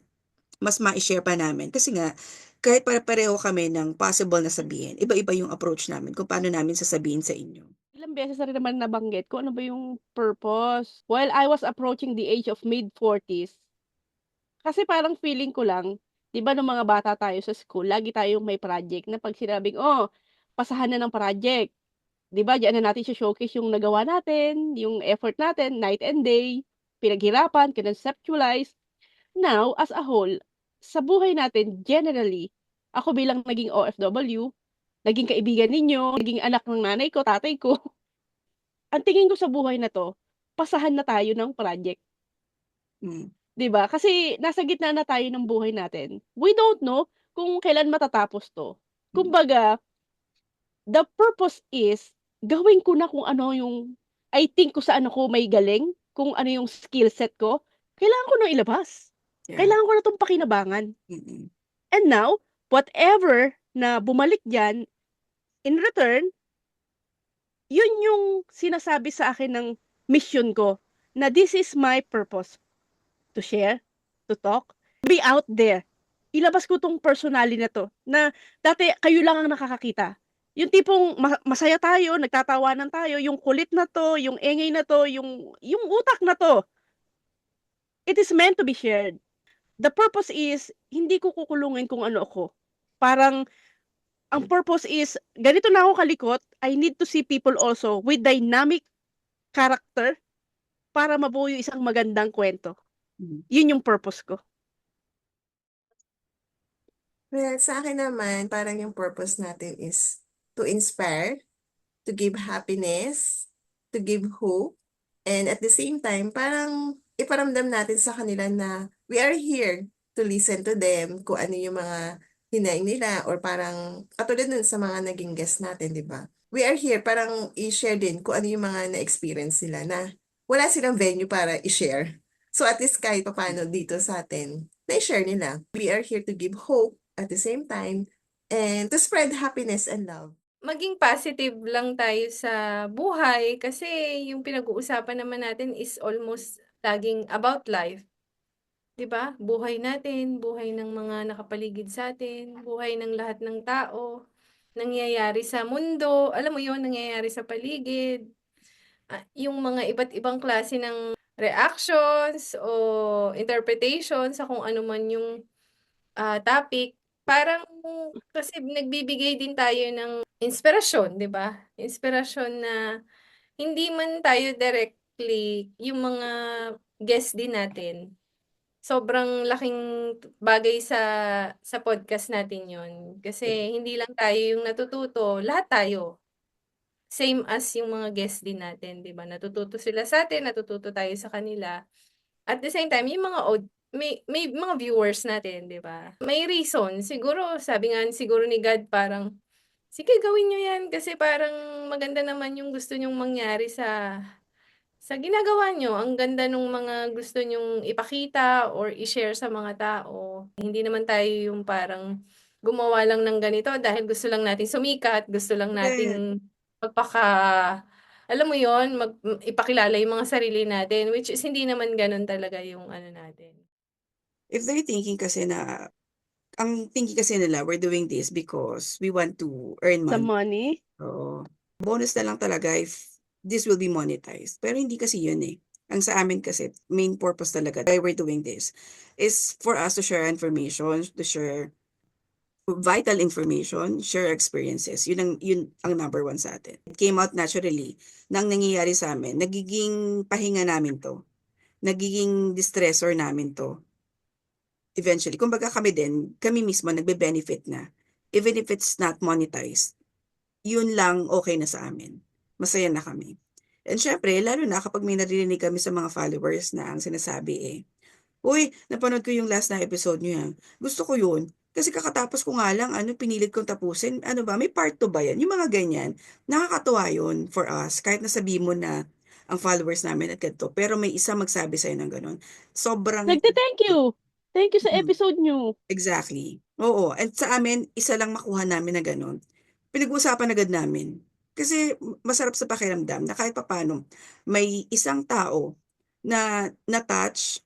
mas ma-share pa namin. Kasi nga, kahit pareho kami ng possible na sabihin, iba-iba yung approach namin kung paano namin sasabihin sa inyo. Ilang beses na rin naman nabanggit kung ano ba yung purpose. While I was approaching the age of mid-40s, kasi parang feeling ko lang, di ba nung mga bata tayo sa school, lagi tayong may project na pag sinabing, pasahan na ng project. Di ba, diyan na natin showcase yung nagawa natin, yung effort natin, night and day, pinaghirapan, kinonceptualize. Now, as a whole, sa buhay natin, generally, ako bilang naging OFW, naging kaibigan ninyo, naging anak ng nanay ko, tatay ko, ang tingin ko sa buhay na to, pasahan na tayo ng project. Mm. 'Di ba? Kasi nasa gitna na tayo ng buhay natin. We don't know kung kailan matatapos to. Kumbaga, the purpose is, gawin ko na kung ano yung, I think kung saan ako may galing, kung ano yung skill set ko, kailangan ko na ilabas. Yeah. Kailangan ko na itong pakinabangan. Mm-mm. And now, whatever na bumalik dyan, in return, yun yung sinasabi sa akin ng mission ko, na this is my purpose. To share, to talk, be out there. Ilabas ko tong personality na to, na dati kayo lang ang nakakakita. Yung tipong masaya tayo, nagtatawanan tayo, yung kulit na to, yung engay na to, yung utak na to. It is meant to be shared. The purpose is, hindi ko kukulungin kung ano ako. Parang, ang purpose is, ganito na ako kalikot, I need to see people also with dynamic character para mabuo yung isang magandang kwento. Yun yung purpose ko. Well, sa akin naman, parang yung purpose natin is to inspire, to give happiness, to give hope, and at the same time, parang iparamdam natin sa kanila na we are here to listen to them, kung ano yung mga hinaing nila, or parang katulad nun sa mga naging guest natin, di ba? We are here parang i-share din kung ano yung mga na-experience nila na wala silang venue para i-share. So at least kahit paano dito sa atin, na-share nila. We are here to give hope at the same time and to spread happiness and love. Maging positive lang tayo sa buhay kasi yung pinag-uusapan naman natin is almost laging about life. 'Di ba? Buhay natin, buhay ng mga nakapaligid sa atin, buhay ng lahat ng tao, nangyayari sa mundo, alam mo 'yon, nangyayari sa paligid. Yung mga iba't ibang klase ng reactions o interpretation sa kung ano man yung topic, parang kasi nagbibigay din tayo ng inspirasyon, 'di ba? Inspirasyon na hindi man tayo directly, yung mga guest din natin. Sobrang laking bagay sa podcast natin 'yon. Kasi hindi lang tayo yung natututo, lahat tayo. Same as yung mga guest din natin, 'di ba? Natututo sila sa atin, natututo tayo sa kanila. At the same time, yung mga may mga viewers natin, 'di ba? May reason. Siguro, sabi nga siguro ni God parang, sige gawin niyo 'yan kasi parang maganda naman yung gusto niyong mangyari sa ginagawa niyo. Ang ganda nung mga gusto niyong ipakita or i-share sa mga tao. Hindi naman tayo yung parang gumawa lang ng ganito dahil gusto lang natin sumikat, gusto lang nating alam mo yon, ipakilala yung mga sarili natin, which is hindi naman ganun talaga yung ano natin. If they're thinking kasi na, ang thinking kasi nila, we're doing this because we want to earn Sa money. money, Oo. Bonus na lang talaga if this will be monetized. Pero hindi kasi yun eh. Ang sa amin kasi, main purpose talaga why we're doing this is for us to share information, to share vital information, share experiences. Yun ang number one sa atin. It came out naturally. Nang nangyayari sa amin, nagiging pahinga namin to. Nagiging distressor namin to. Eventually, kumbaga kami mismo nagbe-benefit na. Even if it's not monetized, yun lang okay na sa amin. Masaya na kami. And syempre, lalo na kapag may naririnig kami sa mga followers na ang sinasabi "Uy, napanood ko yung last na episode niyo yan. Gusto ko yun. Kasi kakatapos ko nga lang, pinilit kong tapusin. Ano ba, may part 2 ba yan?" Yung mga ganyan. Nakakatuwa yun for us. Kahit nasabi mo na ang followers namin at ganito. Pero may isa magsabi sa'yo ng ganun. Sobrang, Nagte-thank you. Thank you sa Mhm. episode nyo. Exactly. Oo. And sa amin, isa lang makuha namin na ganun. Pinag-uusapan agad namin. Kasi masarap sa pakiramdam na kahit papano, may isang tao na na-touch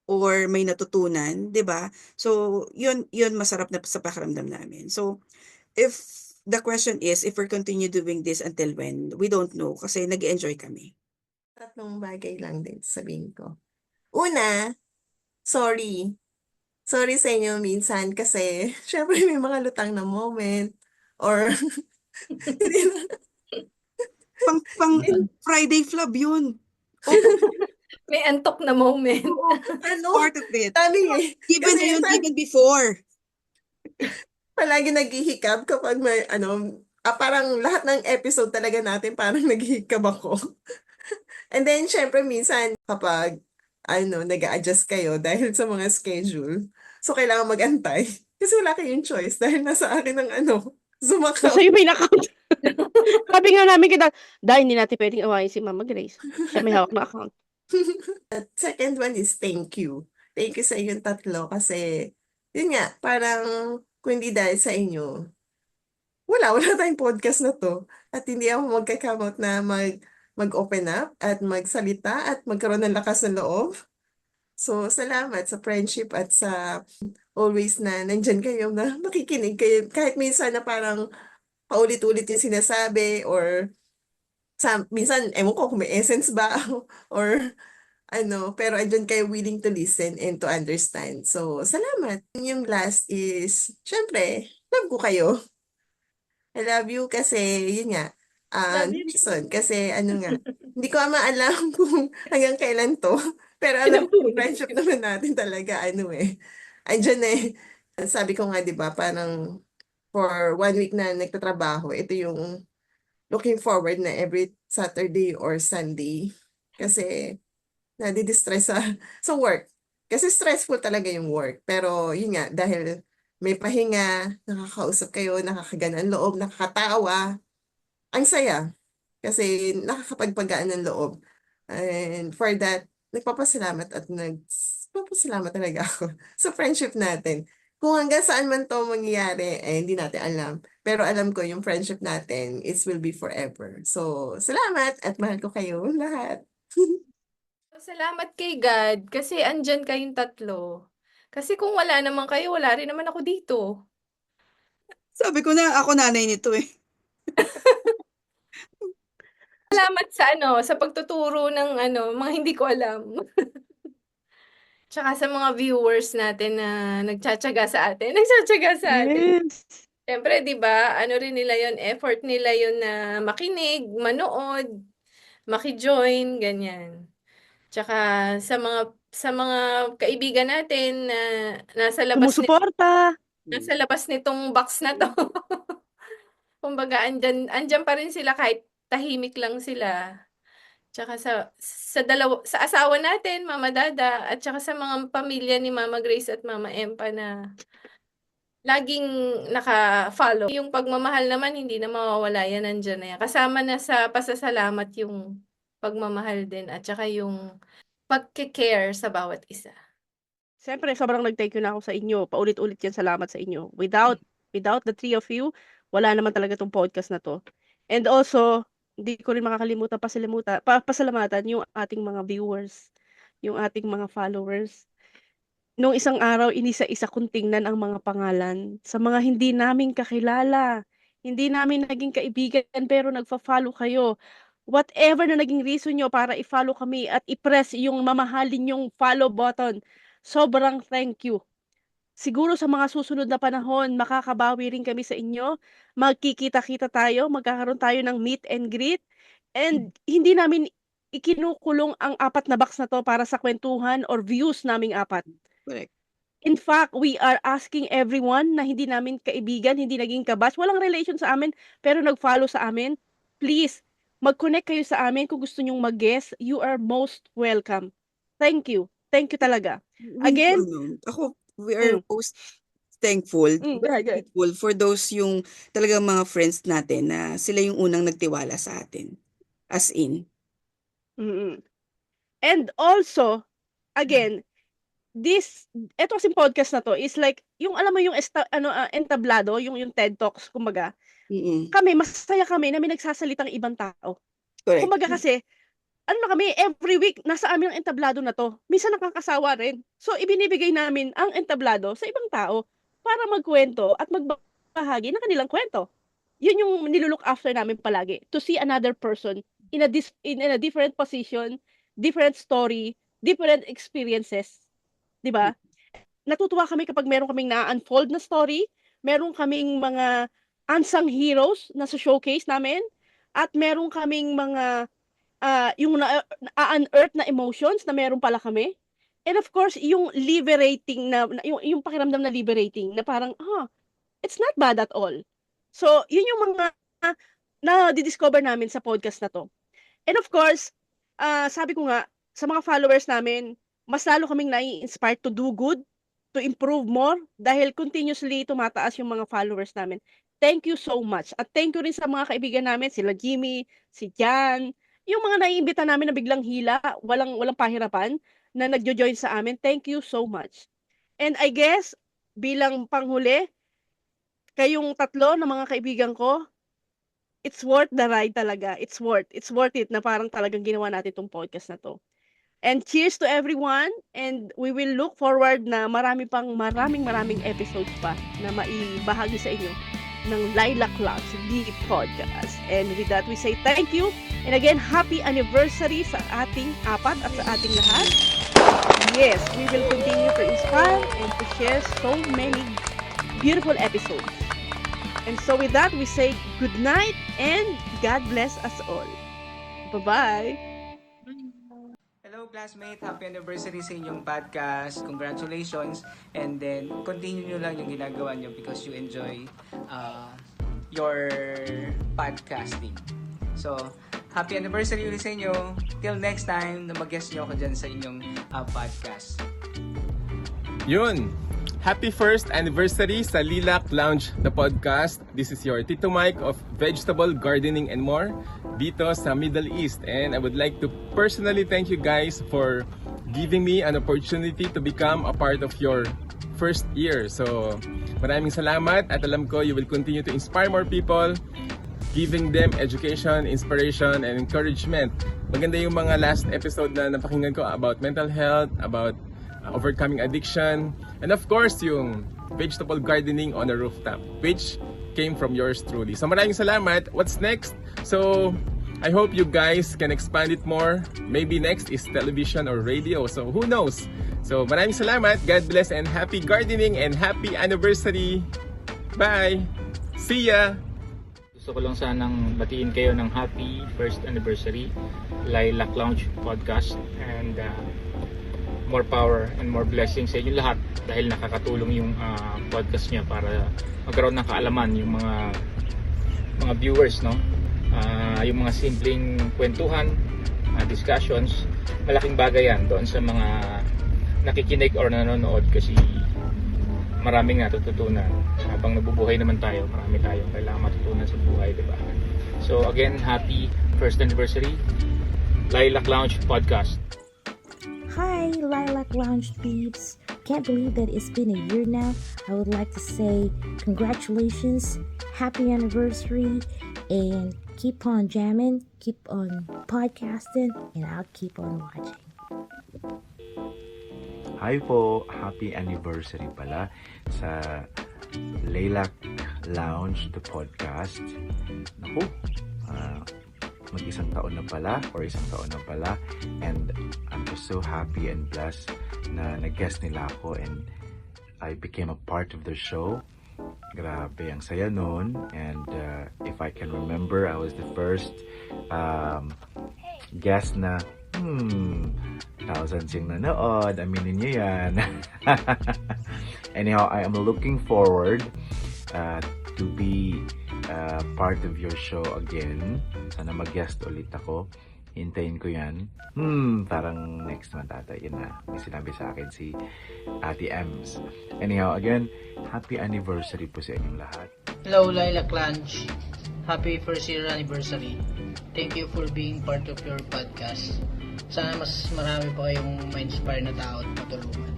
or may natutunan, 'di ba? So, yun masarap na sa pakiramdam namin. So, if the question is if we continue doing this until when, we don't know kasi nag-enjoy kami. Tatlong bagay lang din sabihin ko. Una, sorry. Sorry sa inyo minsan kasi syempre may mga lutang na moment or hindi na, Pang Friday flub yun. May antok na moment. ano, Part of it. dami eh. Even Kasi yun, minsan, even before. palagi naghihikab kapag may parang lahat ng episode talaga natin parang naghihikab ako. And then, syempre, minsan kapag nag-a-adjust kayo dahil sa mga schedule, so kailangan mag-antay. Kasi wala kayong choice dahil nasa akin ang Zoom Nasa account. iyo main account. Sabi nga namin kita, dahil hindi natin pwedeng awayin si Mama Grace. Siya may hawak na account. At second one is thank you. Thank you sa inyong tatlo kasi, yun nga, parang kung hindi dahil sa inyo, wala tayong podcast na to. At hindi ako magka-come out na mag-open up at magsalita at magkaroon ng lakas ng loob. So, salamat sa friendship at sa always na nandyan kayo na makikinig kayo. Kahit minsan na parang paulit-ulit yung sinasabi or minsan, ewan ko kung may essence ba or pero andyan kayo willing to listen and to understand. So, salamat. Yung last is, syempre, love ko kayo. I love you kasi, yun nga, Love you reason, too. kasi hindi ko maalam kung hanggang kailan to, pero alam ko yung friendship naman natin talaga, andyan sabi ko nga, di ba, parang for 1 week na nagtatrabaho, ito yung looking forward na every Saturday or Sunday kasi nadidistress sa work. Kasi stressful talaga yung work. Pero yun nga, dahil may pahinga, nakakausap kayo, nakakagana ang loob, nakakatawa, ang saya. Kasi nakakapagpagaan ng loob. And for that, nagpapasalamat talaga ako sa friendship natin. Kung hanggang saan man to mangyayari, hindi natin alam. Pero alam ko yung friendship natin, it will be forever. So, salamat at mahal ko kayo lahat. Salamat kay God kasi andyan kayong tatlo. Kasi kung wala naman kayo, wala rin naman ako dito. Sabi ko na, ako nanay nito eh. Salamat sa pagtuturo ng mga hindi ko alam. Tsaka sa mga viewers natin na nagtsatsaga sa atin. Yes. Siyempre, 'di ba? Ano rin nila 'yon, effort nila 'yon na makinig, manood, maki-join, ganyan. Tsaka sa mga kaibigan natin na nasa Sumusuporta. labas nitong box na 'to. Kumbaga andyan pa rin sila kahit tahimik lang sila. Tsaka sa asawa natin, Mama Dada, at tsaka sa mga pamilya ni Mama Grace at Mama Empa na laging naka-follow. Yung pagmamahal naman hindi na mawawala yan, nandiyan na yan. Kasama na sa pasasalamat yung pagmamahal din at tsaka yung pagke-care sa bawat isa. Siyempre, sobrang nag-thank you na ako sa inyo. Paulit-ulit yan, salamat sa inyo. Without the three of you, wala naman talaga tong podcast na to. And also, hindi ko rin makakalimutan pasalamatan yung ating mga viewers, yung ating mga followers. Nung isang araw, inisa-isa kong tingnan ang mga pangalan sa mga hindi namin kakilala. Hindi namin naging kaibigan pero nagfa-follow kayo. Whatever na naging reason nyo para i-follow kami at i-press yung mamahalin yung follow button, sobrang thank you. Siguro sa mga susunod na panahon, makakabawi rin kami sa inyo. Magkikita-kita tayo, magkakaroon tayo ng meet and greet. And hindi namin ikinukulong ang 4 na box na to para sa kwentuhan or views naming 4. Correct. In fact, we are asking everyone na hindi namin kaibigan, hindi naging kabatch, walang relation sa amin, pero nag-follow sa amin. Please, mag-connect kayo sa amin. Kung gusto nyong mag-guest, you are most welcome. Thank you. Thank you talaga. Again, We are most thankful, go ahead. grateful for those yung talagang mga friends natin na sila yung unang nagtiwala sa atin. As in. Mm-mm. And also, again, eto kasing podcast na to is like, yung alam mo yung entablado, yung TED Talks, kumbaga, masaya kami na may nagsasalitang ibang tao. Correct. Kumbaga kasi, kami, every week, nasa amin ang entablado na to. Minsan nakakasawa rin. So, ibinibigay namin ang entablado sa ibang tao para magkwento at magbahagi ng kanilang kwento. Yun yung nilulook after namin palagi. To see another person in a different position, different story, different experiences. Diba? Natutuwa kami kapag meron kaming na-unfold na story, meron kaming mga unsung heroes na sa showcase namin, at meron kaming mga yung na-unearth na emotions na meron pala kami. And of course, yung liberating yung pakiramdam na liberating na parang, it's not bad at all. So, yun yung mga na-discover namin sa podcast na to. And of course, sabi ko nga, sa mga followers namin, mas lalo kaming nai-inspire to do good, to improve more, dahil continuously tumataas yung mga followers namin. Thank you so much. At thank you rin sa mga kaibigan namin, sila Jimmy, si Jan, yung mga naiimbita namin na biglang hila, walang pahirapan, na nagjo-join sa amin. Thank you so much. And I guess, bilang panghuli, kayong tatlo na mga kaibigan ko, it's worth the ride talaga. It's worth it na parang talagang ginawa natin tong podcast na to. And cheers to everyone, and we will look forward na maraming episodes pa na maibahagi sa inyo ng Lilac Lounge Deep Podcast. And with that, we say thank you. And again, happy anniversary sa ating apat at sa ating lahat. Yes, we will continue to inspire and to share so many beautiful episodes. And so with that, we say good night and God bless us all. Bye-bye. Hello classmate, happy anniversary sa inyong podcast. Congratulations. And then continue nyo lang yung ginagawa nyo because you enjoy your podcasting. So, happy anniversary ulit sa inyo. Till next time na mag-guest nyo ako dyan sa inyong podcast. Yun! Happy first anniversary sa Lilac Lounge, the podcast. This is your Tito Mike of Vegetable Gardening and More dito sa Middle East. And I would like to personally thank you guys for giving me an opportunity to become a part of your first year. So, maraming salamat at alam ko you will continue to inspire more people, giving them education, inspiration, and encouragement. Maganda yung mga last episode na napakinggan ko about mental health, about overcoming addiction, and of course yung vegetable gardening on a rooftop, which came from yours truly. So maraming salamat. What's next? So I hope you guys can expand it more. Maybe next is television or radio. So who knows? So maraming salamat. God bless and happy gardening and happy anniversary. Bye! See ya! Gusto ko lang sanang batiin kayo ng happy first anniversary Lilac Lounge podcast, and more power and more blessings sa inyo lahat dahil nakakatulong yung podcast niya para magkaroon ng kaalaman yung mga viewers, no? Yung mga simpleng kwentuhan, discussions, malaking bagay yan doon sa mga nakikinig or nanonood kasi maraming natututunan. Habang nabubuhay naman tayo, marami tayong kailangan matutunan sa buhay, diba? So again, happy first anniversary Lilac Lounge podcast. Hi, Lilac Lounge peeps. Can't believe that it's been a year now. I would like to say congratulations, happy anniversary, and keep on jamming, keep on podcasting, and I'll keep on watching. Hi po, happy anniversary pala sa Lilac Lounge, the podcast. Naku, mag-isang taon na pala or isang taon na pala, and I'm just so happy and blessed na nag-guest nila ako and I became a part of the show. Grabe, ang saya nun. And if I can remember, I was the first guest na thousands yung nanood. Aminin nyo yan. Anyhow, I am looking forward to be part of your show again. Sana mag-guest ulit ako. Hintayin ko yan. Parang next month ata. Yun na. May sinabi sa akin si Ate Ems. Anyhow, again, happy anniversary po sa inyong lahat. Hello, Lilac Lounge. Happy first year anniversary. Thank you for being part of your podcast. Sana mas marami pa kayong ma-inspire na tao at matulungan.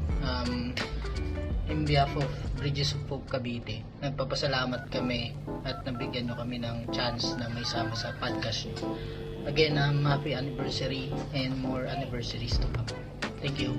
In behalf of Bridges of Hope Cavite, nagpapasalamat kami at nabigyan nyo kami ng chance na may sama sa podcast nyo. Again, happy anniversary and more anniversaries to come. Thank you.